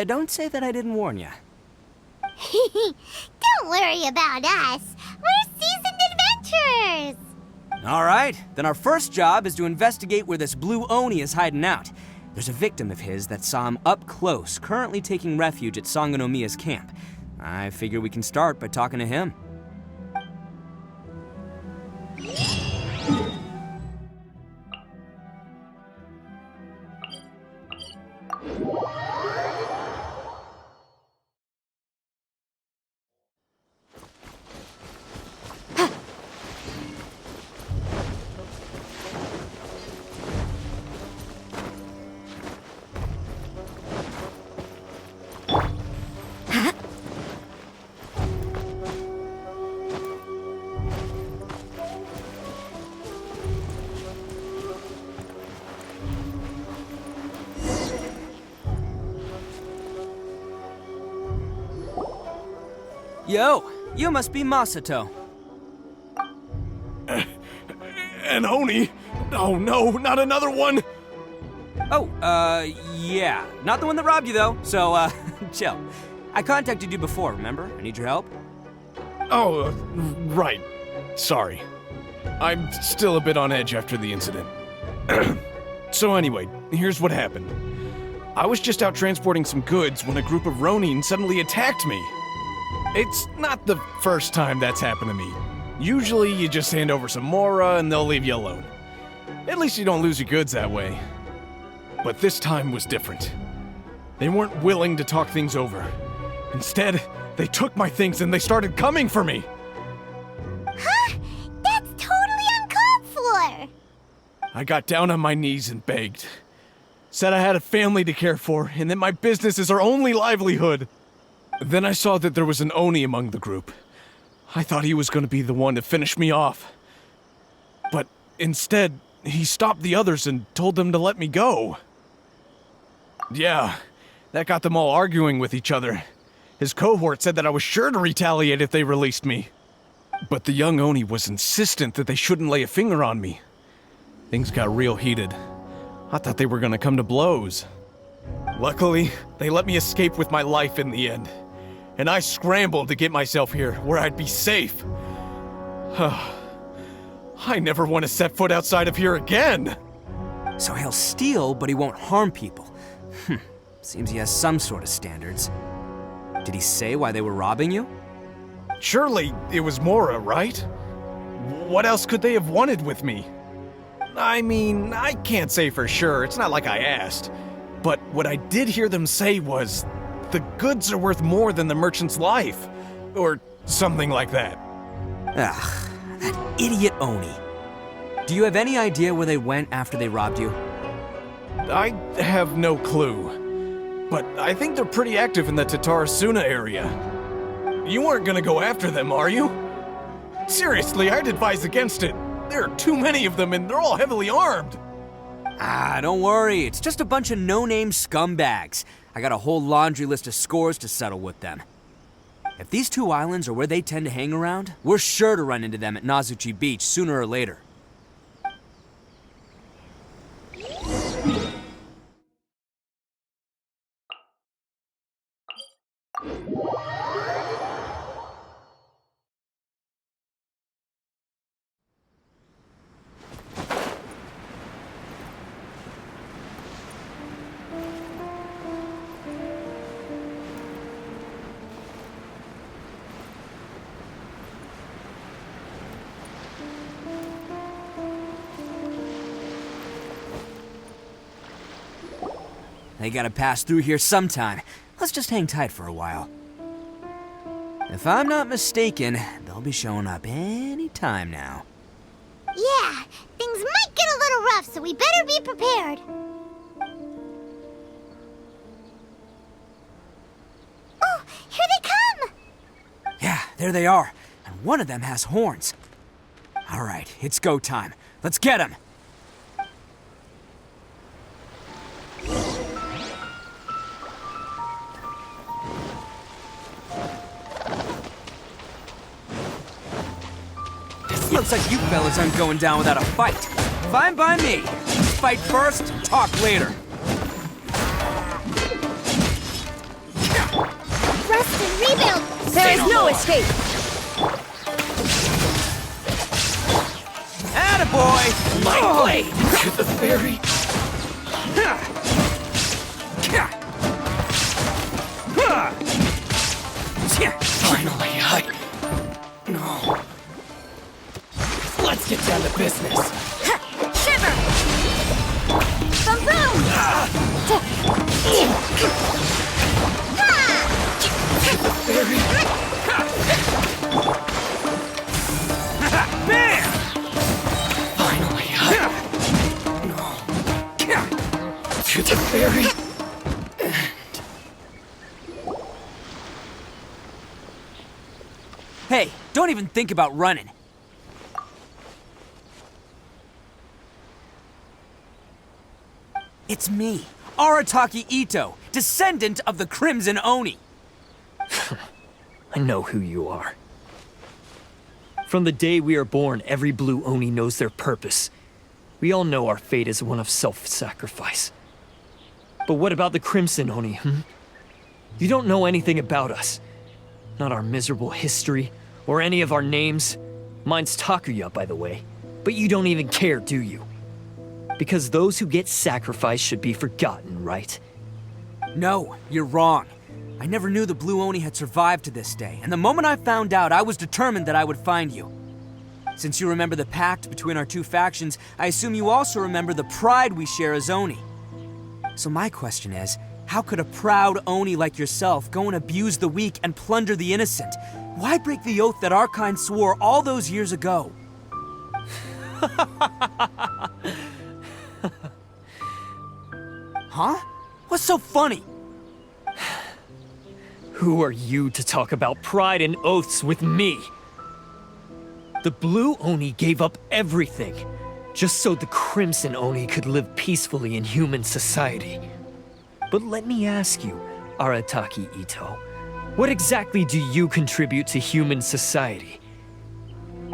Don't say that I didn't warn you. Don't worry about us. We're seasoned adventurers. All right, then our first job is to investigate where this Blue Oni is hiding out. There's a victim of his that saw him up close, currently taking refuge at Sangonomiya's camp. I figure we can start by talking to him. Yo, you must be Masato. An Oni? Oh no, not another one! Oh, yeah. Not the one that robbed you, though, so, chill. I contacted you before, remember? I need your help. Oh, right. Sorry. I'm still a bit on edge after the incident. So anyway, here's what happened. I was just out transporting some goods when a group of Ronin suddenly attacked me. It's not the first time that's happened to me. Usually you just hand over some Mora and they'll leave you alone. At least you don't lose your goods that way. But this time was different. They weren't willing to talk things over. Instead, they took my things and they started coming for me. Huh? That's totally uncalled for. I got down on my knees and begged. Said I had a family to care for and that my business is our only livelihood. Then I saw that there was an Oni among the group. I thought he was going to be the one to finish me off. But instead, he stopped the others and told them to let me go. Yeah, that got them all arguing with each other. His cohort said that I was sure to retaliate if they released me. But the young Oni was insistent that they shouldn't lay a finger on me. Things got real heated. I thought they were going to come to blows. Luckily, they let me escape with my life in the end. and I scrambled to get myself here where I'd be safe. I never want to set foot outside of here again. So he'll steal, but he won't harm people. Seems he has some sort of standards. Did he say why they were robbing you? Surely it was Mora, right? What else could they have wanted with me? I mean, I can't say for sure, it's not like I asked. But what I did hear them say was, the goods are worth more than the merchant's life. Or something like that. Ugh, that idiot Oni. Do you have any idea where they went after they robbed you? I have no clue. But I think they're pretty active in the Tatarasuna area. You aren't gonna go after them, are you? Seriously, I'd advise against it. There are too many of them and they're all heavily armed. Ah, don't worry. It's just a bunch of no-name scumbags. I got a whole laundry list of scores to settle with them. If these two islands are where they tend to hang around, we're sure to run into them at Nazuchi Beach sooner or later. They gotta pass through here sometime. Let's just hang tight for a while. If I'm not mistaken, they'll be showing up any time now. Yeah, things might get a little rough, so we better be prepared. Oh, here they come! Yeah, there they are. And one of them has horns. All right, it's go time. Let's get him! Looks like you fellas aren't going down without a fight. Fine by me. Fight first, talk later. Rest and rebuild! There is no escape! Attaboy! My blade to the fairy. Finally, No. Let's get down to business. Shiver! Boom! Fairy. Bam! Finally, to the fairy. Hey, don't even think about running. It's me, Arataki Itto, descendant of the Crimson Oni. I know who you are. From the day we are born, every blue Oni knows their purpose. We all know our fate is one of self-sacrifice. But what about the Crimson Oni, You don't know anything about us. Not our miserable history, or any of our names. Mine's Takuya, by the way. But you don't even care, do you? Because those who get sacrificed should be forgotten, right? No, you're wrong. I never knew the Blue Oni had survived to this day, and the moment I found out, I was determined that I would find you. Since you remember the pact between our two factions, I assume you also remember the pride we share as Oni. So my question is, how could a proud Oni like yourself go and abuse the weak and plunder the innocent? Why break the oath that our kind swore all those years ago? Huh? What's so funny? Who are you to talk about pride and oaths with me? The Blue Oni gave up everything, just so the Crimson Oni could live peacefully in human society. But let me ask you, Arataki Itto, what exactly do you contribute to human society?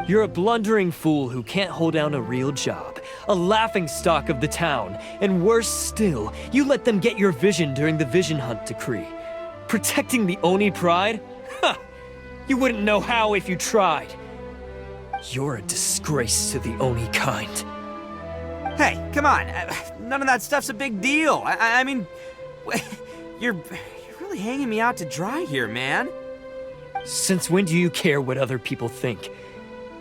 You're a blundering fool who can't hold down a real job, a laughingstock of the town, and worse still, you let them get your vision during the Vision Hunt decree. Protecting the Oni pride? Ha! You wouldn't know how if you tried. You're a disgrace to the Oni kind. Hey, come on. None of that stuff's a big deal. I mean, you're really hanging me out to dry here, man. Since when do you care what other people think?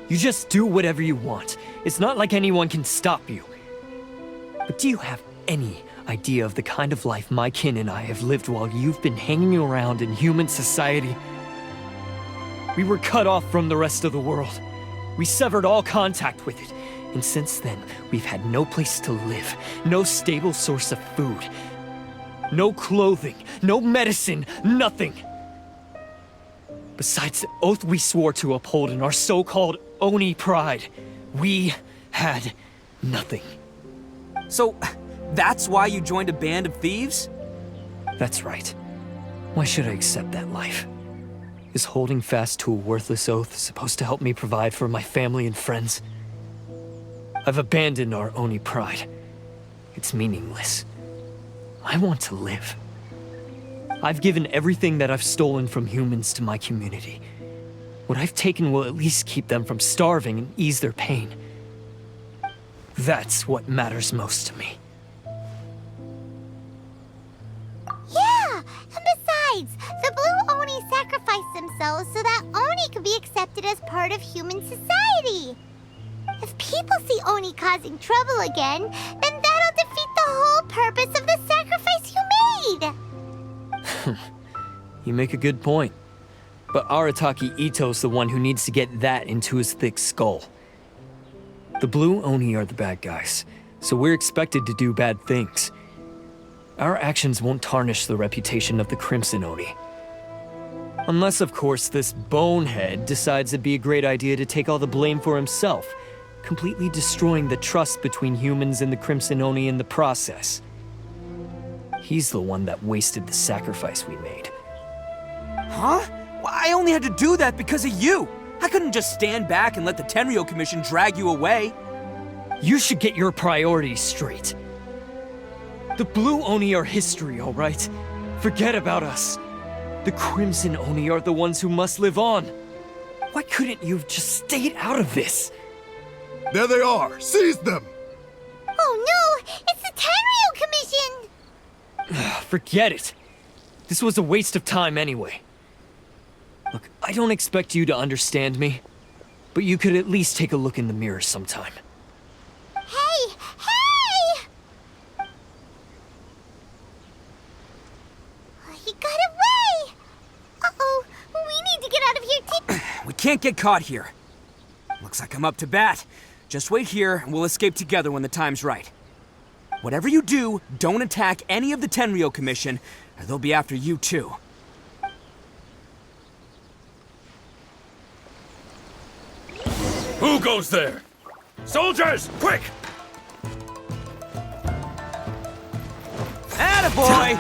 You just do whatever you want. It's not like anyone can stop you. But do you have any idea of the kind of life my kin and I have lived while you've been hanging around in human society? We were cut off from the rest of the world. We severed all contact with it. And since then, we've had no place to live, no stable source of food, no clothing, no medicine, nothing. Besides the oath we swore to uphold in our so-called Oni pride, we had nothing. So, that's why you joined a band of thieves? That's right. Why should I accept that life? Is holding fast to a worthless oath supposed to help me provide for my family and friends? I've abandoned our Oni pride. It's meaningless. I want to live. I've given everything that I've stolen from humans to my community. What I've taken will at least keep them from starving and ease their pain. That's what matters most to me. Yeah, and besides, the Blue Oni sacrificed themselves so that Oni could be accepted as part of human society. If people see Oni causing trouble again, then that'll defeat the whole purpose of the sacrifice you made. You make a good point. But Arataki Itto'S the one who needs to get that into his thick skull. The Blue Oni are the bad guys, so we're expected to do bad things. Our actions won't tarnish the reputation of the Crimson Oni. Unless, of course, this bonehead decides it'd be a great idea to take all the blame for himself, completely destroying the trust between humans and the Crimson Oni in the process. He's the one that wasted the sacrifice we made. Huh? Well, I only had to do that because of you. I couldn't just stand back and let the Tenryou Commission drag you away. You should get your priorities straight. The Blue Oni are history, all right? Forget about us. The Crimson Oni are the ones who must live on. Why couldn't you have just stayed out of this? There they are! Seize them! Oh no, it's the Tenryou Commission! Forget it. This was a waste of time anyway. Look, I don't expect you to understand me, but you could at least take a look in the mirror sometime. Hey! Hey! He got away! Uh-oh, we need to get out of here too. We can't get caught here. Looks like I'm up to bat. Just wait here, and we'll escape together when the time's right. Whatever you do, don't attack any of the Tenryou Commission, or they'll be after you too. Who goes there? Soldiers, quick! Attaboy!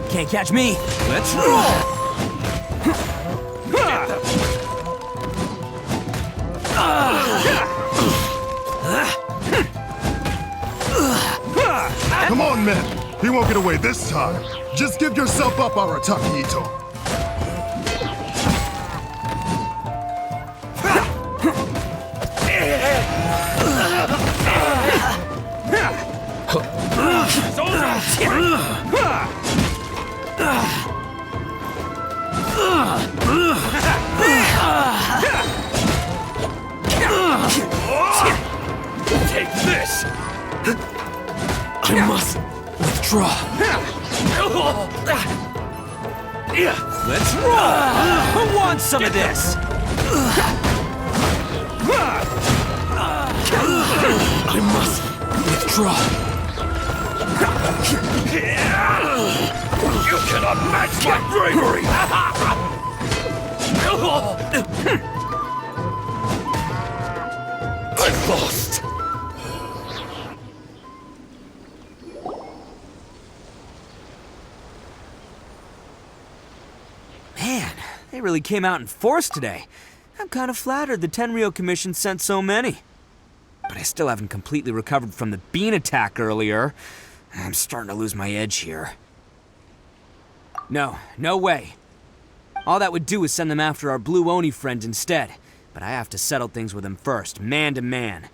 Can't catch me. Let's roll! Come on, men! He won't get away this time. Just give yourself up, Arataki Itto. Take this! I must withdraw. Let's roll! Who wants some of this? I must withdraw. You cannot match my bravery! I've lost! Man, they really came out in force today. I'm kind of flattered the Tenryou Commission sent so many. but I still haven't completely recovered from the bean attack earlier. I'm starting to lose my edge here. No way. All that would do is send them after our blue Oni friend instead. But I have to settle things with him first, man to man.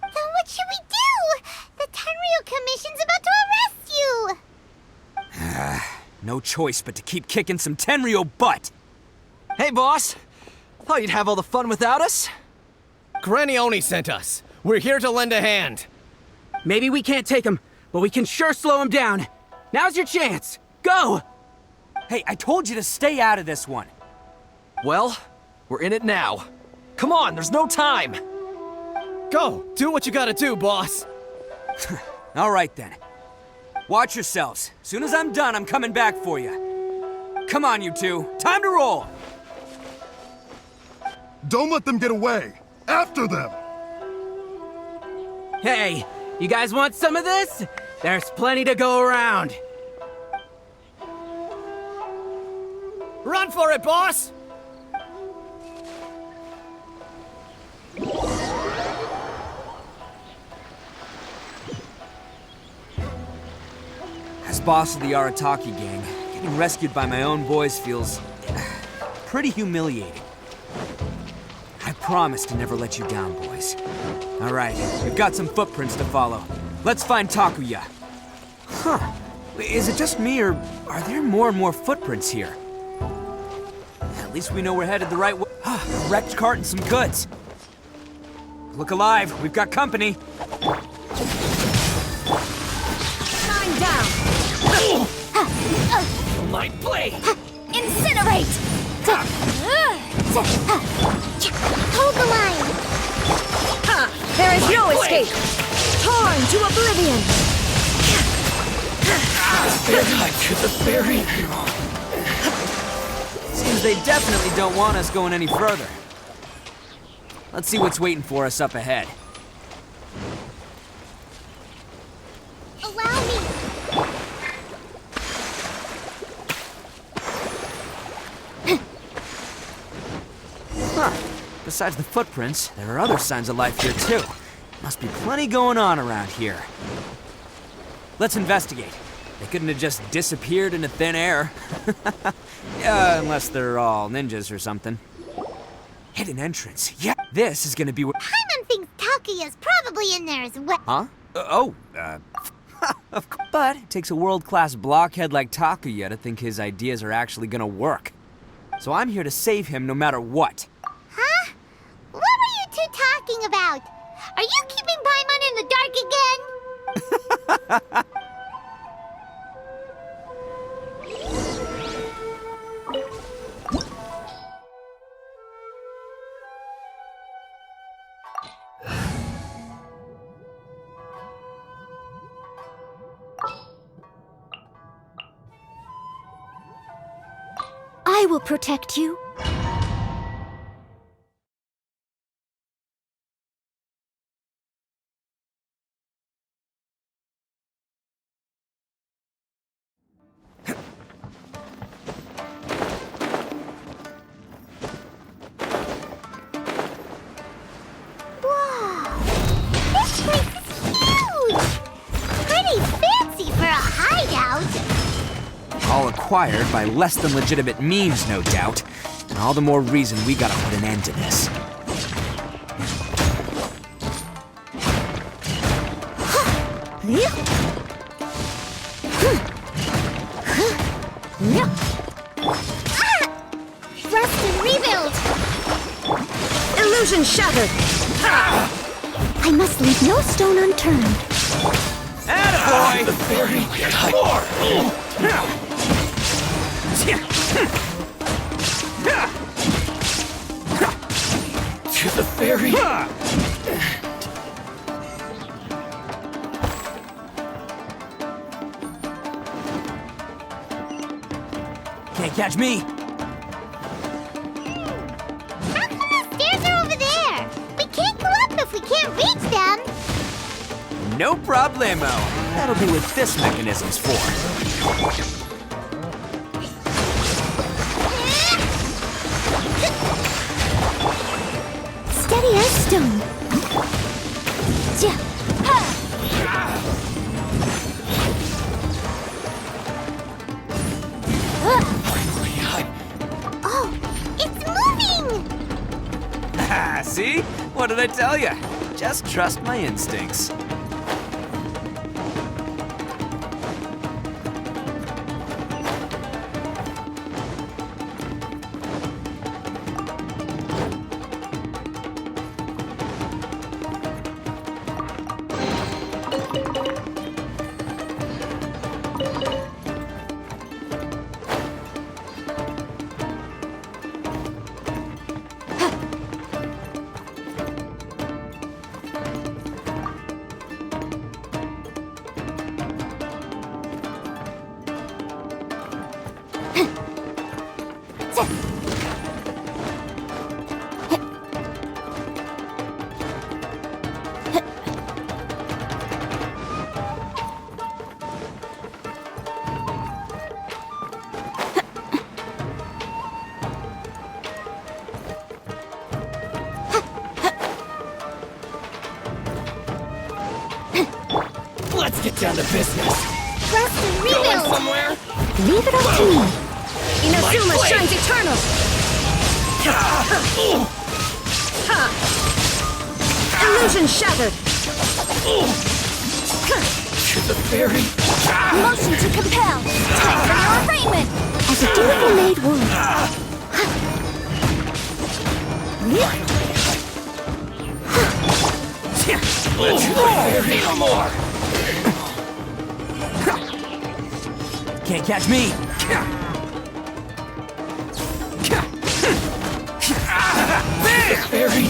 Then what should we do? The Tenryou Commission's about to arrest you! No choice but to keep kicking some Tenryou butt! Hey, boss! Thought you'd have all the fun without us? Granny Oni sent us. We're here to lend a hand. Maybe we can't take him, but we can sure slow him down. Now's your chance. Go! Hey, I told you to stay out of this one. Well, we're in it now. Come on, there's no time! Go! Do what you gotta do, boss! All right then. Watch yourselves. Soon as I'm done, I'm coming back for you. Come on, you two. Time to roll! Don't let them get away! After them! Hey, you guys want some of this? There's plenty to go around. Run for it, boss! As boss of the Arataki gang, getting rescued by my own boys feels pretty humiliating. I promise to never let you down, boys. All right, we've got some footprints to follow. Let's find Takuya. Huh. Is it just me, or are there more and more footprints here? At least we know we're headed the right way. A wrecked cart and some goods. Look alive, we've got company. Nine down. Light blade! Incinerate! Hold the line! There is no escape! Torn to oblivion! To the ferry! Seems they definitely don't want us going any further. Let's see what's waiting for us up ahead. Allow me! Huh. Besides the footprints, there are other signs of life here too. Must be plenty going on around here. Let's investigate. They couldn't have just disappeared into thin air. Yeah, unless they're all ninjas or something. Hidden entrance. Yeah, this is gonna be where— Paimon thinks Takuya's probably in there as well. Huh? Of course. But it takes a world-class blockhead like Takuya to think his ideas are actually gonna work. So I'm here to save him no matter what. Huh? What were you two talking about? Are you keeping Paimon in the dark again? I will protect you. This place is huge! Pretty fancy for a hideout! All acquired by less than legitimate means, no doubt. And all the more reason we gotta put an end to this. Rest and rebuild! Illusion shattered! I must leave no stone unturned. Attaboy! The ferry! More! To the ferry! Can't catch me! How come the stairs are over there? We can't go up if we can't reach them! No problemo. That'll be what this mechanism's for. Steady as stone. Oh, it's moving! See? What did I tell you? Just trust my instincts. Let's get down to business. Trust and Going rebuild! somewhere? Leave it up to me. Inazuma shines eternal. Illusion shattered. To the very... Motion to compel. Time for your arraignment. As a duly made wound. Let's no more. Can't catch me! Very...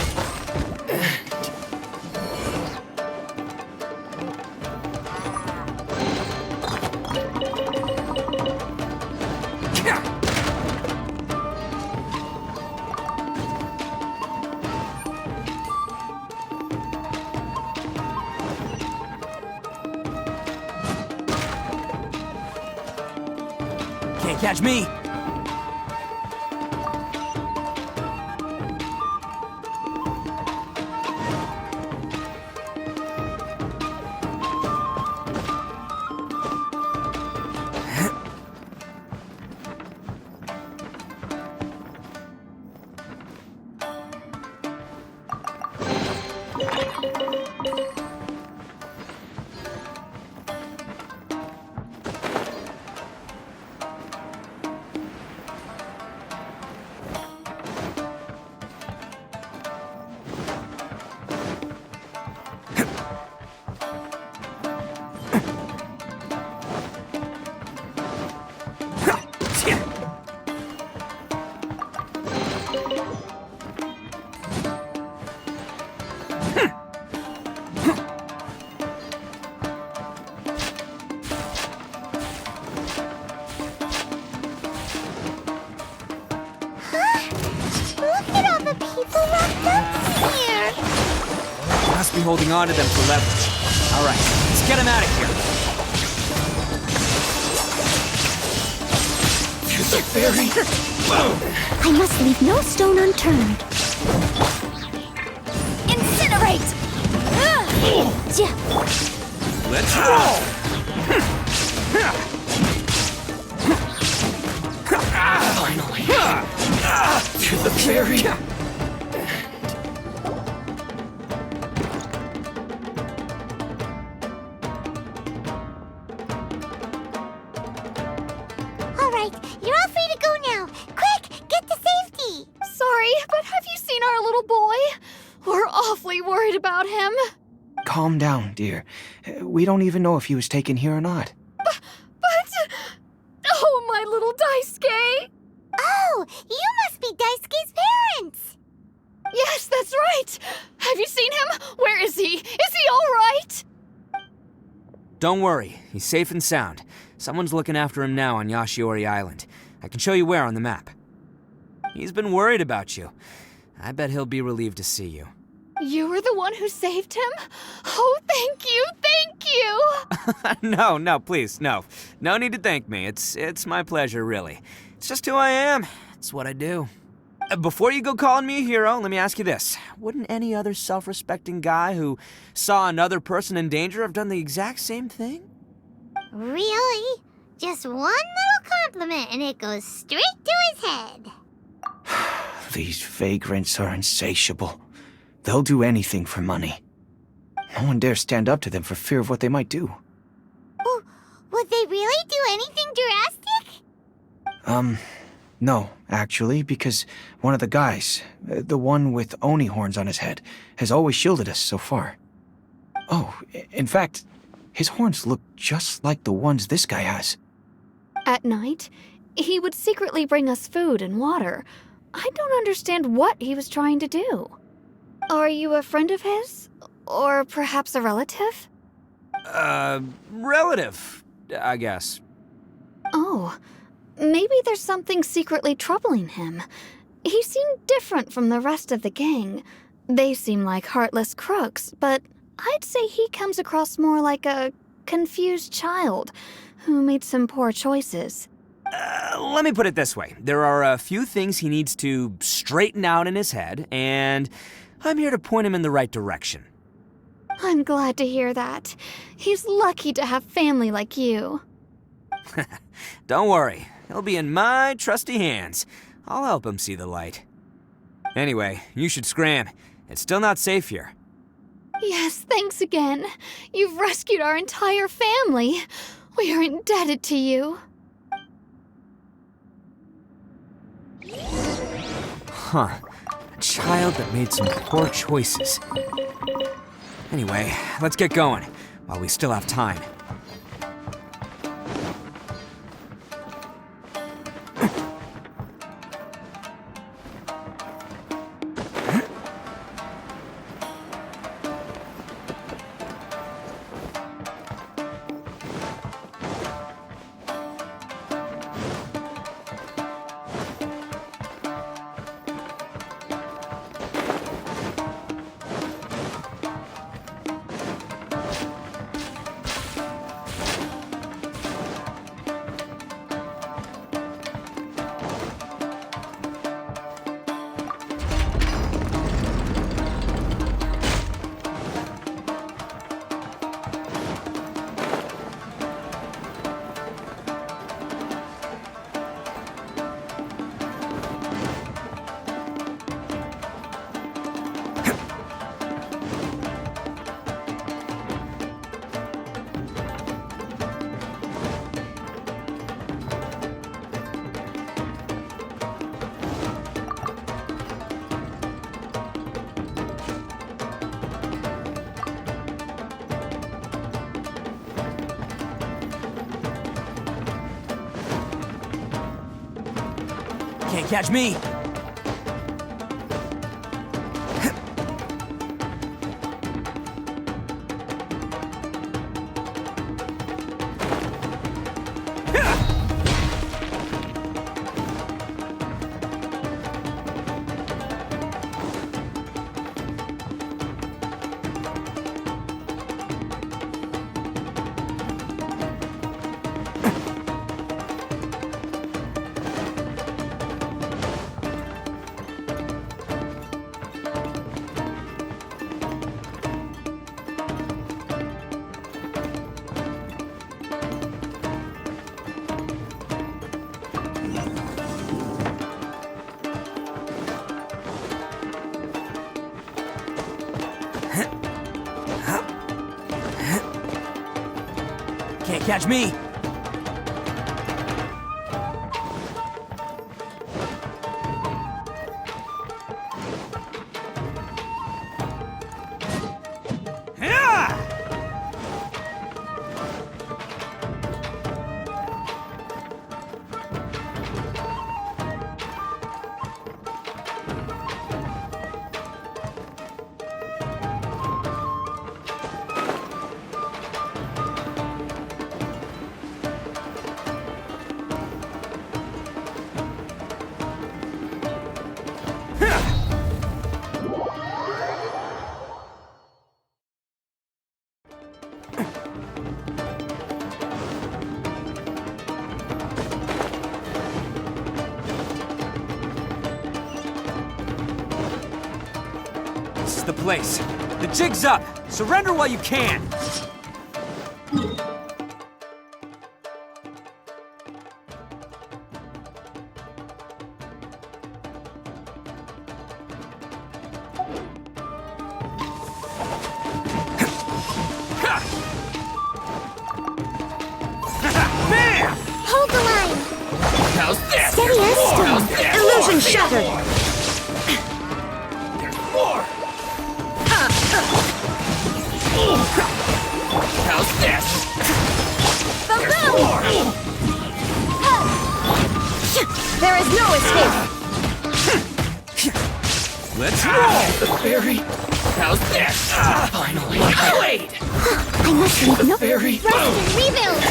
Can't catch me! Look at all the people locked up here! Must be holding on to them for leverage. Alright, let's get him out of here. To the very... I must leave no stone unturned. Incinerate! Let's roll! Finally. To the very... Alright, you're all free to go now. Quick, get to safety! Sorry, but have you seen our little boy? We're awfully worried about him. Calm down, dear. We don't even know if he was taken here or not. But... Oh, my little Daisuke! Oh, you must be Daisuke's parents! Yes, that's right! Have you seen him? Where is he? Is he all right? Don't worry, he's safe and sound. Someone's looking after him now on Yashiori Island. I can show you where on the map. He's been worried about you. I bet he'll be relieved to see you. You were the one who saved him? Oh, thank you, thank you! No, please, no. No need to thank me. It's my pleasure, really. It's just who I am. It's what I do. Before you go calling me a hero, let me ask you this. Wouldn't any other self-respecting guy who saw another person in danger have done the exact same thing? Really? Just one little compliment and it goes straight to his head. These vagrants are insatiable. They'll do anything for money. No one dares stand up to them for fear of what they might do. Oh, would they really do anything drastic? No, actually, because one of the guys, the one with Oni horns on his head, has always shielded us so far. Oh, in fact, his horns look just like the ones this guy has. At night, he would secretly bring us food and water. I don't understand what he was trying to do. Are you a friend of his? Or perhaps a relative? Relative, I guess. Oh, maybe there's something secretly troubling him. He seemed different from the rest of the gang. They seem like heartless crooks, but I'd say he comes across more like a confused child who made some poor choices. Let me put it this way. There are a few things he needs to straighten out in his head, and I'm here to point him in the right direction. I'm glad to hear that. He's lucky to have family like you. Don't worry. He'll be in my trusty hands. I'll help him see the light. Anyway, you should scram. It's still not safe here. Yes, thanks again. You've rescued our entire family. We are indebted to you. Huh. A child that made some poor choices. Anyway, let's get going, while we still have time. Can't catch me! Can't catch me! This is the place. The jig's up. Surrender while you can. Vision shattered! There's more! How's this? There's more! There is no escape! Let's roll! The fairy! How's this? Finally, Blade! I must leave no Fairy! rest and rebuild!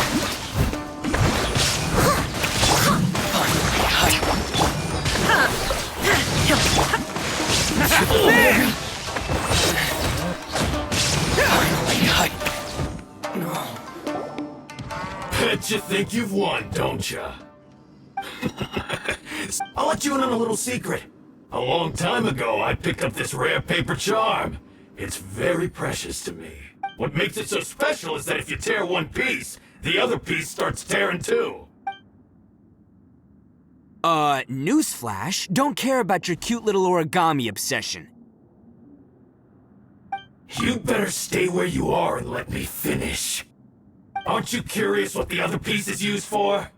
Bet you think you've won, don't ya? I'll let you in on a little secret. A long time ago, I picked up this rare paper charm. It's very precious to me. What makes it so special is that if you tear one piece, the other piece starts tearing too. Newsflash, don't care about your cute little origami obsession. You better stay where you are and let me finish. Aren't you curious what the other piece is used for?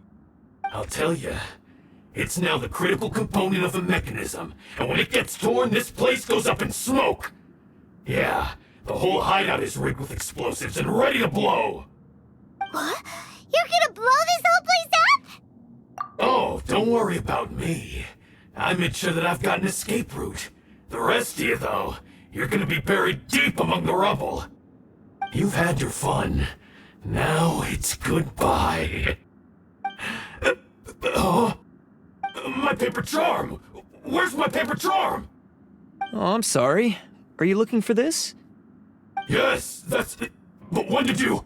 I'll tell you. It's now the critical component of the mechanism, and when it gets torn, this place goes up in smoke. Yeah, the whole hideout is rigged with explosives and ready to blow. What? You're gonna blow this whole place up? Oh, don't worry about me. I made sure that I've got an escape route. The rest of you, though, you're gonna be buried deep among the rubble. You've had your fun. Now it's goodbye. My paper charm! Where's my paper charm? Oh, I'm sorry. Are you looking for this? Yes, that's it. But when did you...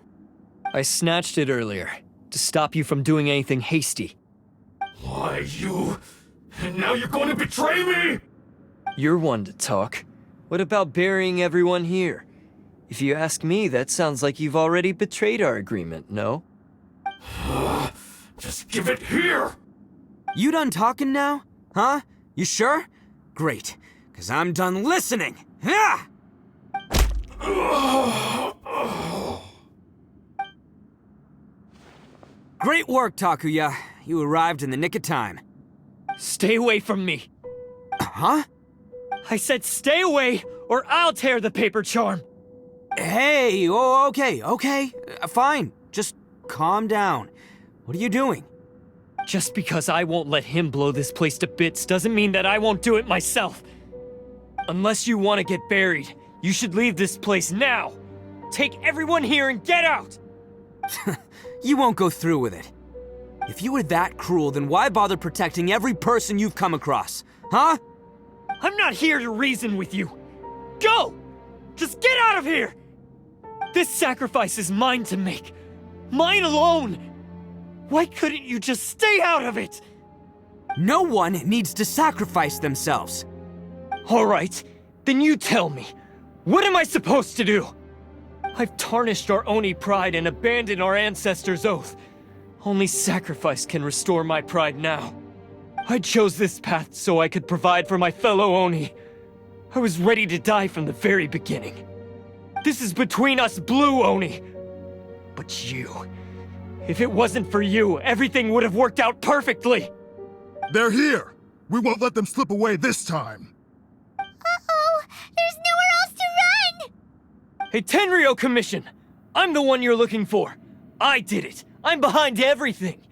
I snatched it earlier, to stop you from doing anything hasty. Why, you... And now you're going to betray me? You're one to talk. What about burying everyone here? If you ask me, that sounds like you've already betrayed our agreement, no? Just give it here! You done talking now? Huh? You sure? Great, because I'm done listening. Ah! Great work, Takuya. You arrived in the nick of time. Stay away from me. Huh? I said stay away, or I'll tear the paper charm. Hey, oh, okay. Fine. Just calm down. What are you doing? Just because I won't let him blow this place to bits doesn't mean that I won't do it myself. Unless you want to get buried, you should leave this place now. Take everyone here and get out! You won't go through with it. If you were that cruel, then why bother protecting every person you've come across? Huh? I'm not here to reason with you. Go! Just get out of here! This sacrifice is mine to make. Mine alone! Why couldn't you just stay out of it? No one needs to sacrifice themselves. All right, then you tell me. What am I supposed to do? I've tarnished our Oni pride and abandoned our ancestors' oath. Only sacrifice can restore my pride now. I chose this path so I could provide for my fellow Oni. I was ready to die from the very beginning. This is between us Blue Oni. But you... If it wasn't for you, everything would have worked out perfectly! They're here! We won't let them slip away this time! Uh-oh! There's nowhere else to run! Hey, Tenryou Commission! I'm the one you're looking for. I did it. I'm behind everything.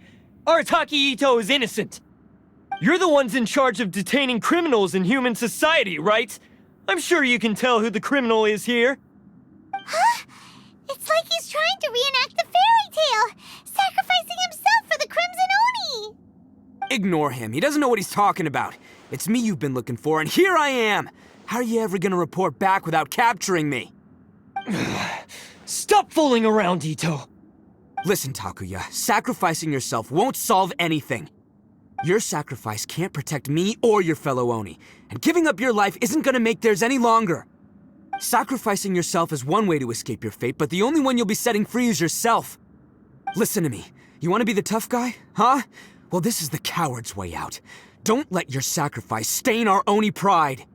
Arataki Itto is innocent. You're the ones in charge of detaining criminals in human society, right? I'm sure you can tell who the criminal is here. Huh? It's like he's trying to reenact the fairy tale, sacrificing himself for the Crimson Oni! Ignore him. He doesn't know what he's talking about. It's me you've been looking for, and here I am! How are you ever gonna report back without capturing me? Stop fooling around, Itto! Listen, Takuya, sacrificing yourself won't solve anything. Your sacrifice can't protect me or your fellow Oni, and giving up your life isn't gonna make theirs any longer. Sacrificing yourself is one way to escape your fate, but the only one you'll be setting free is yourself. Listen to me. You want to be the tough guy? Huh? Well, this is the coward's way out. Don't let your sacrifice stain our Oni pride.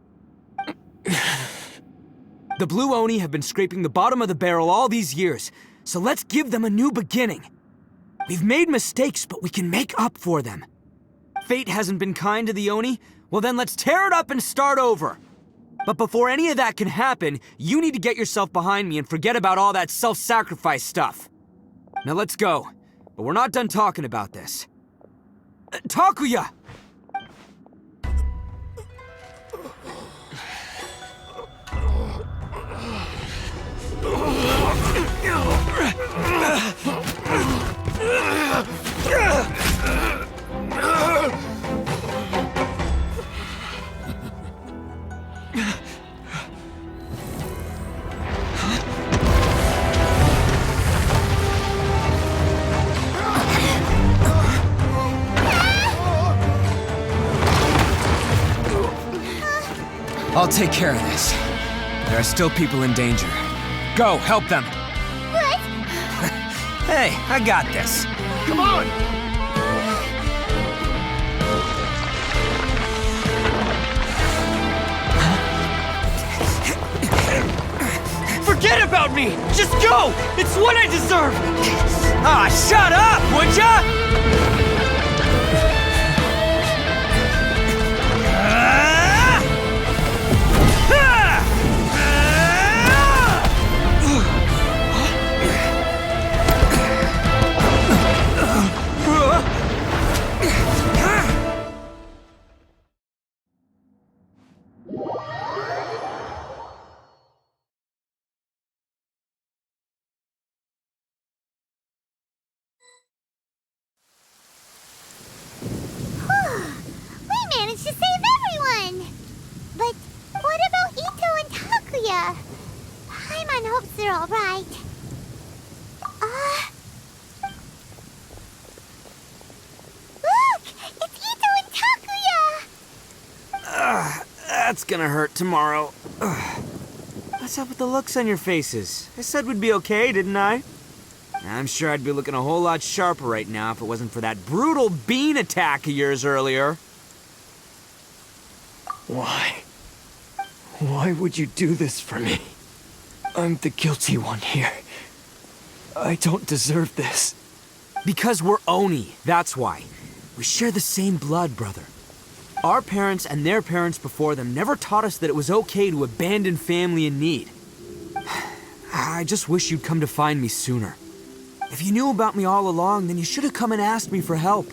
The Blue Oni have been scraping the bottom of the barrel all these years, so let's give them a new beginning. We've made mistakes, but we can make up for them. Fate hasn't been kind to the Oni? Well then let's tear it up and start over. But before any of that can happen, you need to get yourself behind me and forget about all that self-sacrifice stuff. Now let's go. But we're not done talking about this. Takuya! I'll take care of this. There are still people in danger. Go, help them. What? Hey, I got this. Come on! Forget about me! Just go! It's what I deserve! Ah, shut up, would ya? We managed to save everyone! But what about Itto and Takuya? Paimon hopes they're alright. Look! It's Itto and Takuya! That's gonna hurt tomorrow. What's up with the looks on your faces? I said we'd be okay, didn't I? I'm sure I'd be looking a whole lot sharper right now if it wasn't for that brutal bean attack of yours earlier. Why? Why would you do this for me? I'm the guilty one here. I don't deserve this. Because we're Oni, that's why. We share the same blood, brother. Our parents and their parents before them never taught us that it was okay to abandon family in need. I just wish you'd come to find me sooner. If you knew about me all along, then you should have come and asked me for help.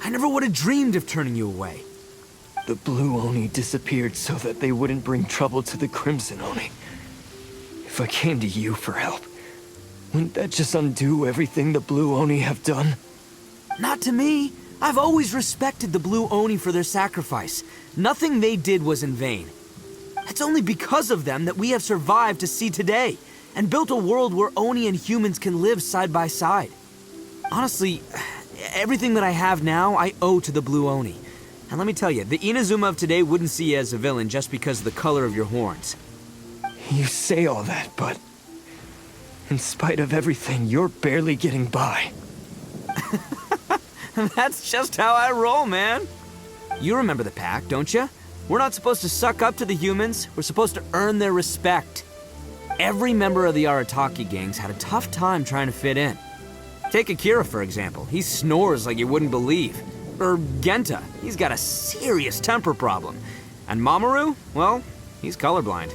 I never would have dreamed of turning you away. The Blue Oni disappeared so that they wouldn't bring trouble to the Crimson Oni. If I came to you for help, wouldn't that just undo everything the Blue Oni have done? Not to me. I've always respected the Blue Oni for their sacrifice. Nothing they did was in vain. It's only because of them that we have survived to see today, and built a world where Oni and humans can live side by side. Honestly, everything that I have now, I owe to the Blue Oni. And let me tell you, the Inazuma of today wouldn't see you as a villain just because of the color of your horns. You say all that, but in spite of everything, you're barely getting by. That's just how I roll, man. You remember the pact, don't you? We're not supposed to suck up to the humans. We're supposed to earn their respect. Every member of the Arataki gangs had a tough time trying to fit in. Take Akira, for example. He snores like you wouldn't believe. Or Genta. He's got a serious temper problem. And Mamoru, well, he's colorblind.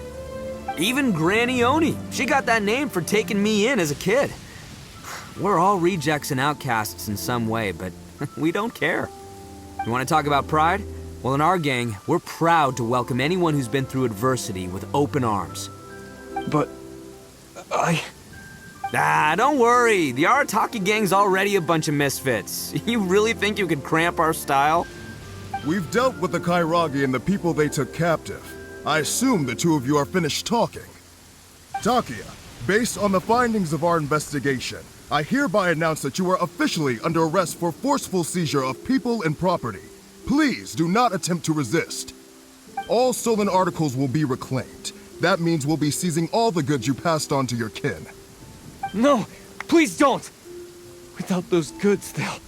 Even Granny Oni. She got that name for taking me in as a kid. We're all rejects and outcasts in some way, but we don't care. You want to talk about pride? Well, in our gang, we're proud to welcome anyone who's been through adversity with open arms. But don't worry. The Arataki gang's already a bunch of misfits. You really think you could cramp our style? We've dealt with the Kairagi and the people they took captive. I assume the two of you are finished talking. Takuya, based on the findings of our investigation, I hereby announce that you are officially under arrest for forceful seizure of people and property. Please do not attempt to resist. All stolen articles will be reclaimed. That means we'll be seizing all the goods you passed on to your kin. No, please don't! Without those goods, they'll...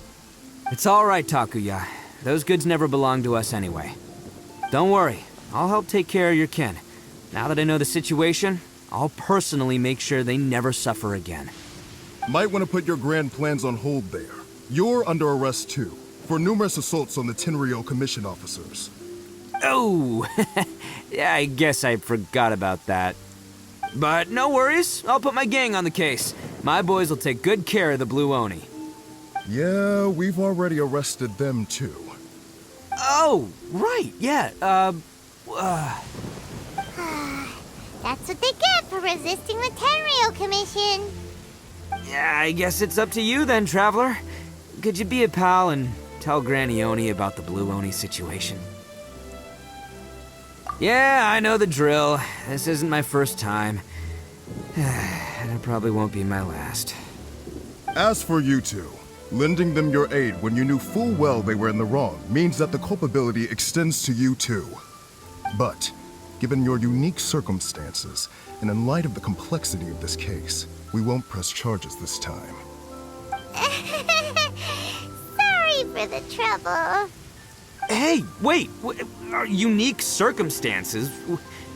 It's all right, Takuya. Those goods never belonged to us anyway. Don't worry, I'll help take care of your kin. Now that I know the situation, I'll personally make sure they never suffer again. Might want to put your grand plans on hold there. You're under arrest too. for numerous assaults on the Tenryou Commission officers. Oh, yeah, I guess I forgot about that. But no worries, I'll put my gang on the case. My boys will take good care of the Blue Oni. Yeah, we've already arrested them too. Oh, right, yeah, That's what they get for resisting the Tenryou Commission. Yeah, I guess it's up to you then, Traveler. Could you be a pal and tell Granny Oni about the Blue Oni situation? Yeah, I know the drill. This isn't my first time. And it probably won't be my last. As for you two, lending them your aid when you knew full well they were in the wrong means that the culpability extends to you too. But, given your unique circumstances, and in light of the complexity of this case, we won't press charges this time. Sorry for the trouble. Hey, wait! Unique circumstances?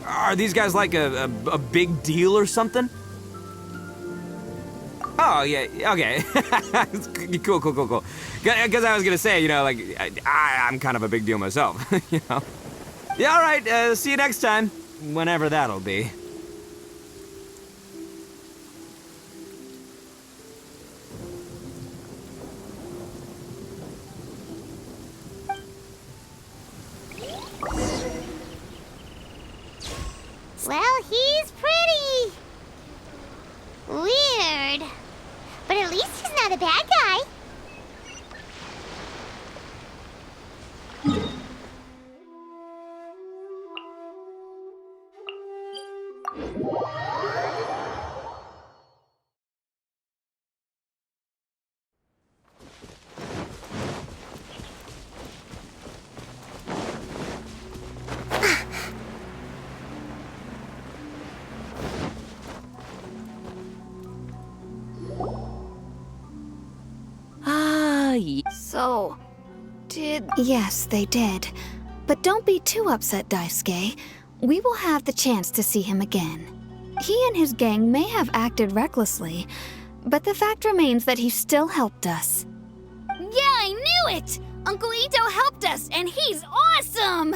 Are these guys like a big deal or something? Oh, yeah, okay. Cool. Because I was gonna say, like, I'm kind of a big deal myself, Yeah, all right, see you next time. Whenever that'll be. Well, he's pretty. Weird. But at least he's not a bad guy. So, Yes, they did. But don't be too upset, Daisuke. We will have the chance to see him again. He and his gang may have acted recklessly, but the fact remains that he still helped us. Yeah, I knew it! Uncle Ito helped us, and he's awesome!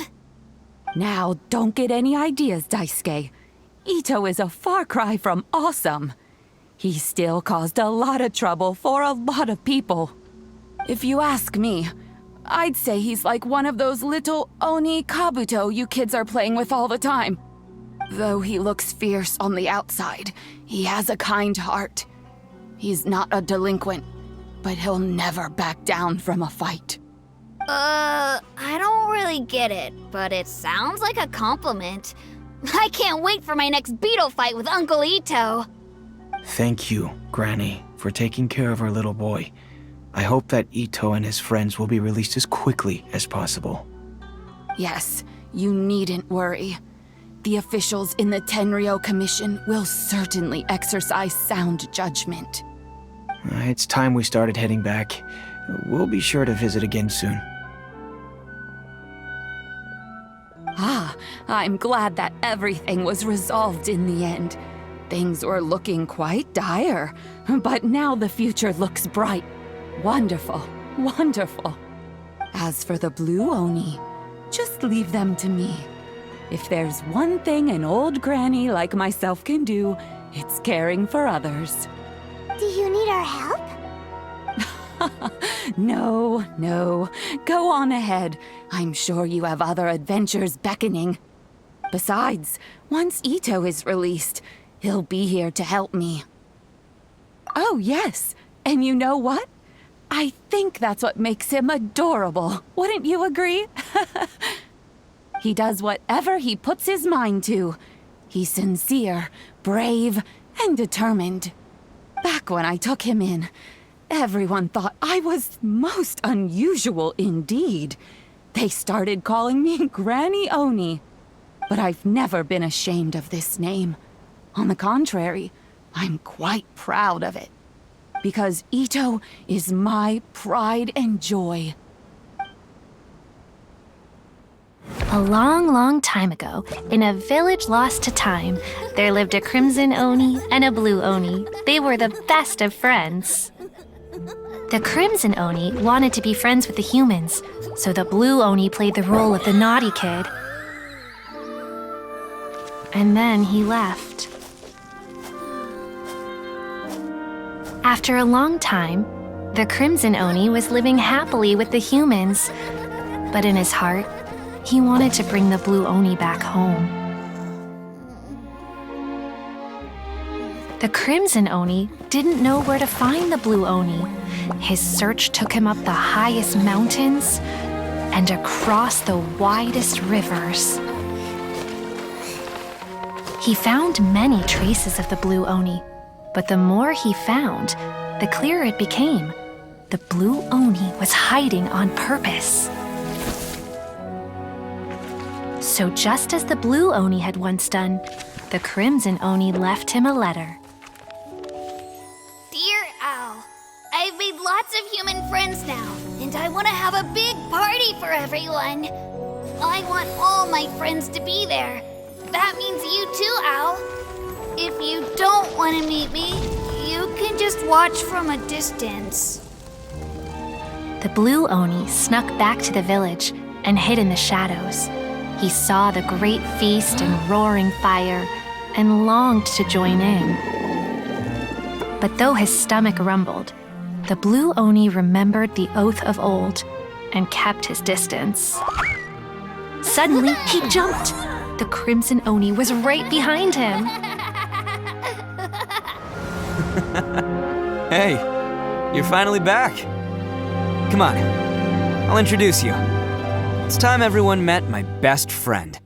Now, don't get any ideas, Daisuke. Ito is a far cry from awesome. He still caused a lot of trouble for a lot of people. If you ask me, I'd say he's like one of those little Oni Kabuto you kids are playing with all the time. Though he looks fierce on the outside, he has a kind heart. He's not a delinquent, but he'll never back down from a fight. I don't really get it, but it sounds like a compliment. I can't wait for my next beetle fight with Uncle Ito. Thank you, Granny, for taking care of our little boy. I hope that Ito and his friends will be released as quickly as possible. Yes, you needn't worry. The officials in the Tenryou Commission will certainly exercise sound judgment. It's time we started heading back. We'll be sure to visit again soon. Ah, I'm glad that everything was resolved in the end. Things were looking quite dire, but now the future looks bright. Wonderful, wonderful. As for the Blue Oni, just leave them to me. If there's one thing an old granny like myself can do, it's caring for others. Do you need our help? No. Go on ahead. I'm sure you have other adventures beckoning. Besides, once Ito is released, he'll be here to help me. Oh, yes. And you know what? I think that's what makes him adorable. Wouldn't you agree? He does whatever he puts his mind to. He's sincere, brave, and determined. Back when I took him in, everyone thought I was most unusual indeed. They started calling me Granny Oni. But I've never been ashamed of this name. On the contrary, I'm quite proud of it. Because Ito is my pride and joy. A long, long time ago, in a village lost to time, there lived a crimson Oni and a blue Oni. They were the best of friends. The Crimson Oni wanted to be friends with the humans, so the Blue Oni played the role of the naughty kid. And then he left. After a long time, the Crimson Oni was living happily with the humans, but in his heart, he wanted to bring the Blue Oni back home. The Crimson Oni didn't know where to find the Blue Oni. His search took him up the highest mountains and across the widest rivers. He found many traces of the Blue Oni, but the more he found, the clearer it became. The Blue Oni was hiding on purpose. So just as the Blue Oni had once done, the Crimson Oni left him a letter. Dear Owl, I've made lots of human friends now, and I want to have a big party for everyone. I want all my friends to be there. That means you too, Owl. If you don't want to meet me, you can just watch from a distance. The Blue Oni snuck back to the village and hid in the shadows. He saw the great feast and roaring fire and longed to join in. But though his stomach rumbled, the Blue Oni remembered the oath of old and kept his distance. Suddenly, he jumped. The Crimson Oni was right behind him. Hey, you're finally back. Come on, I'll introduce you. It's time everyone met my best friend.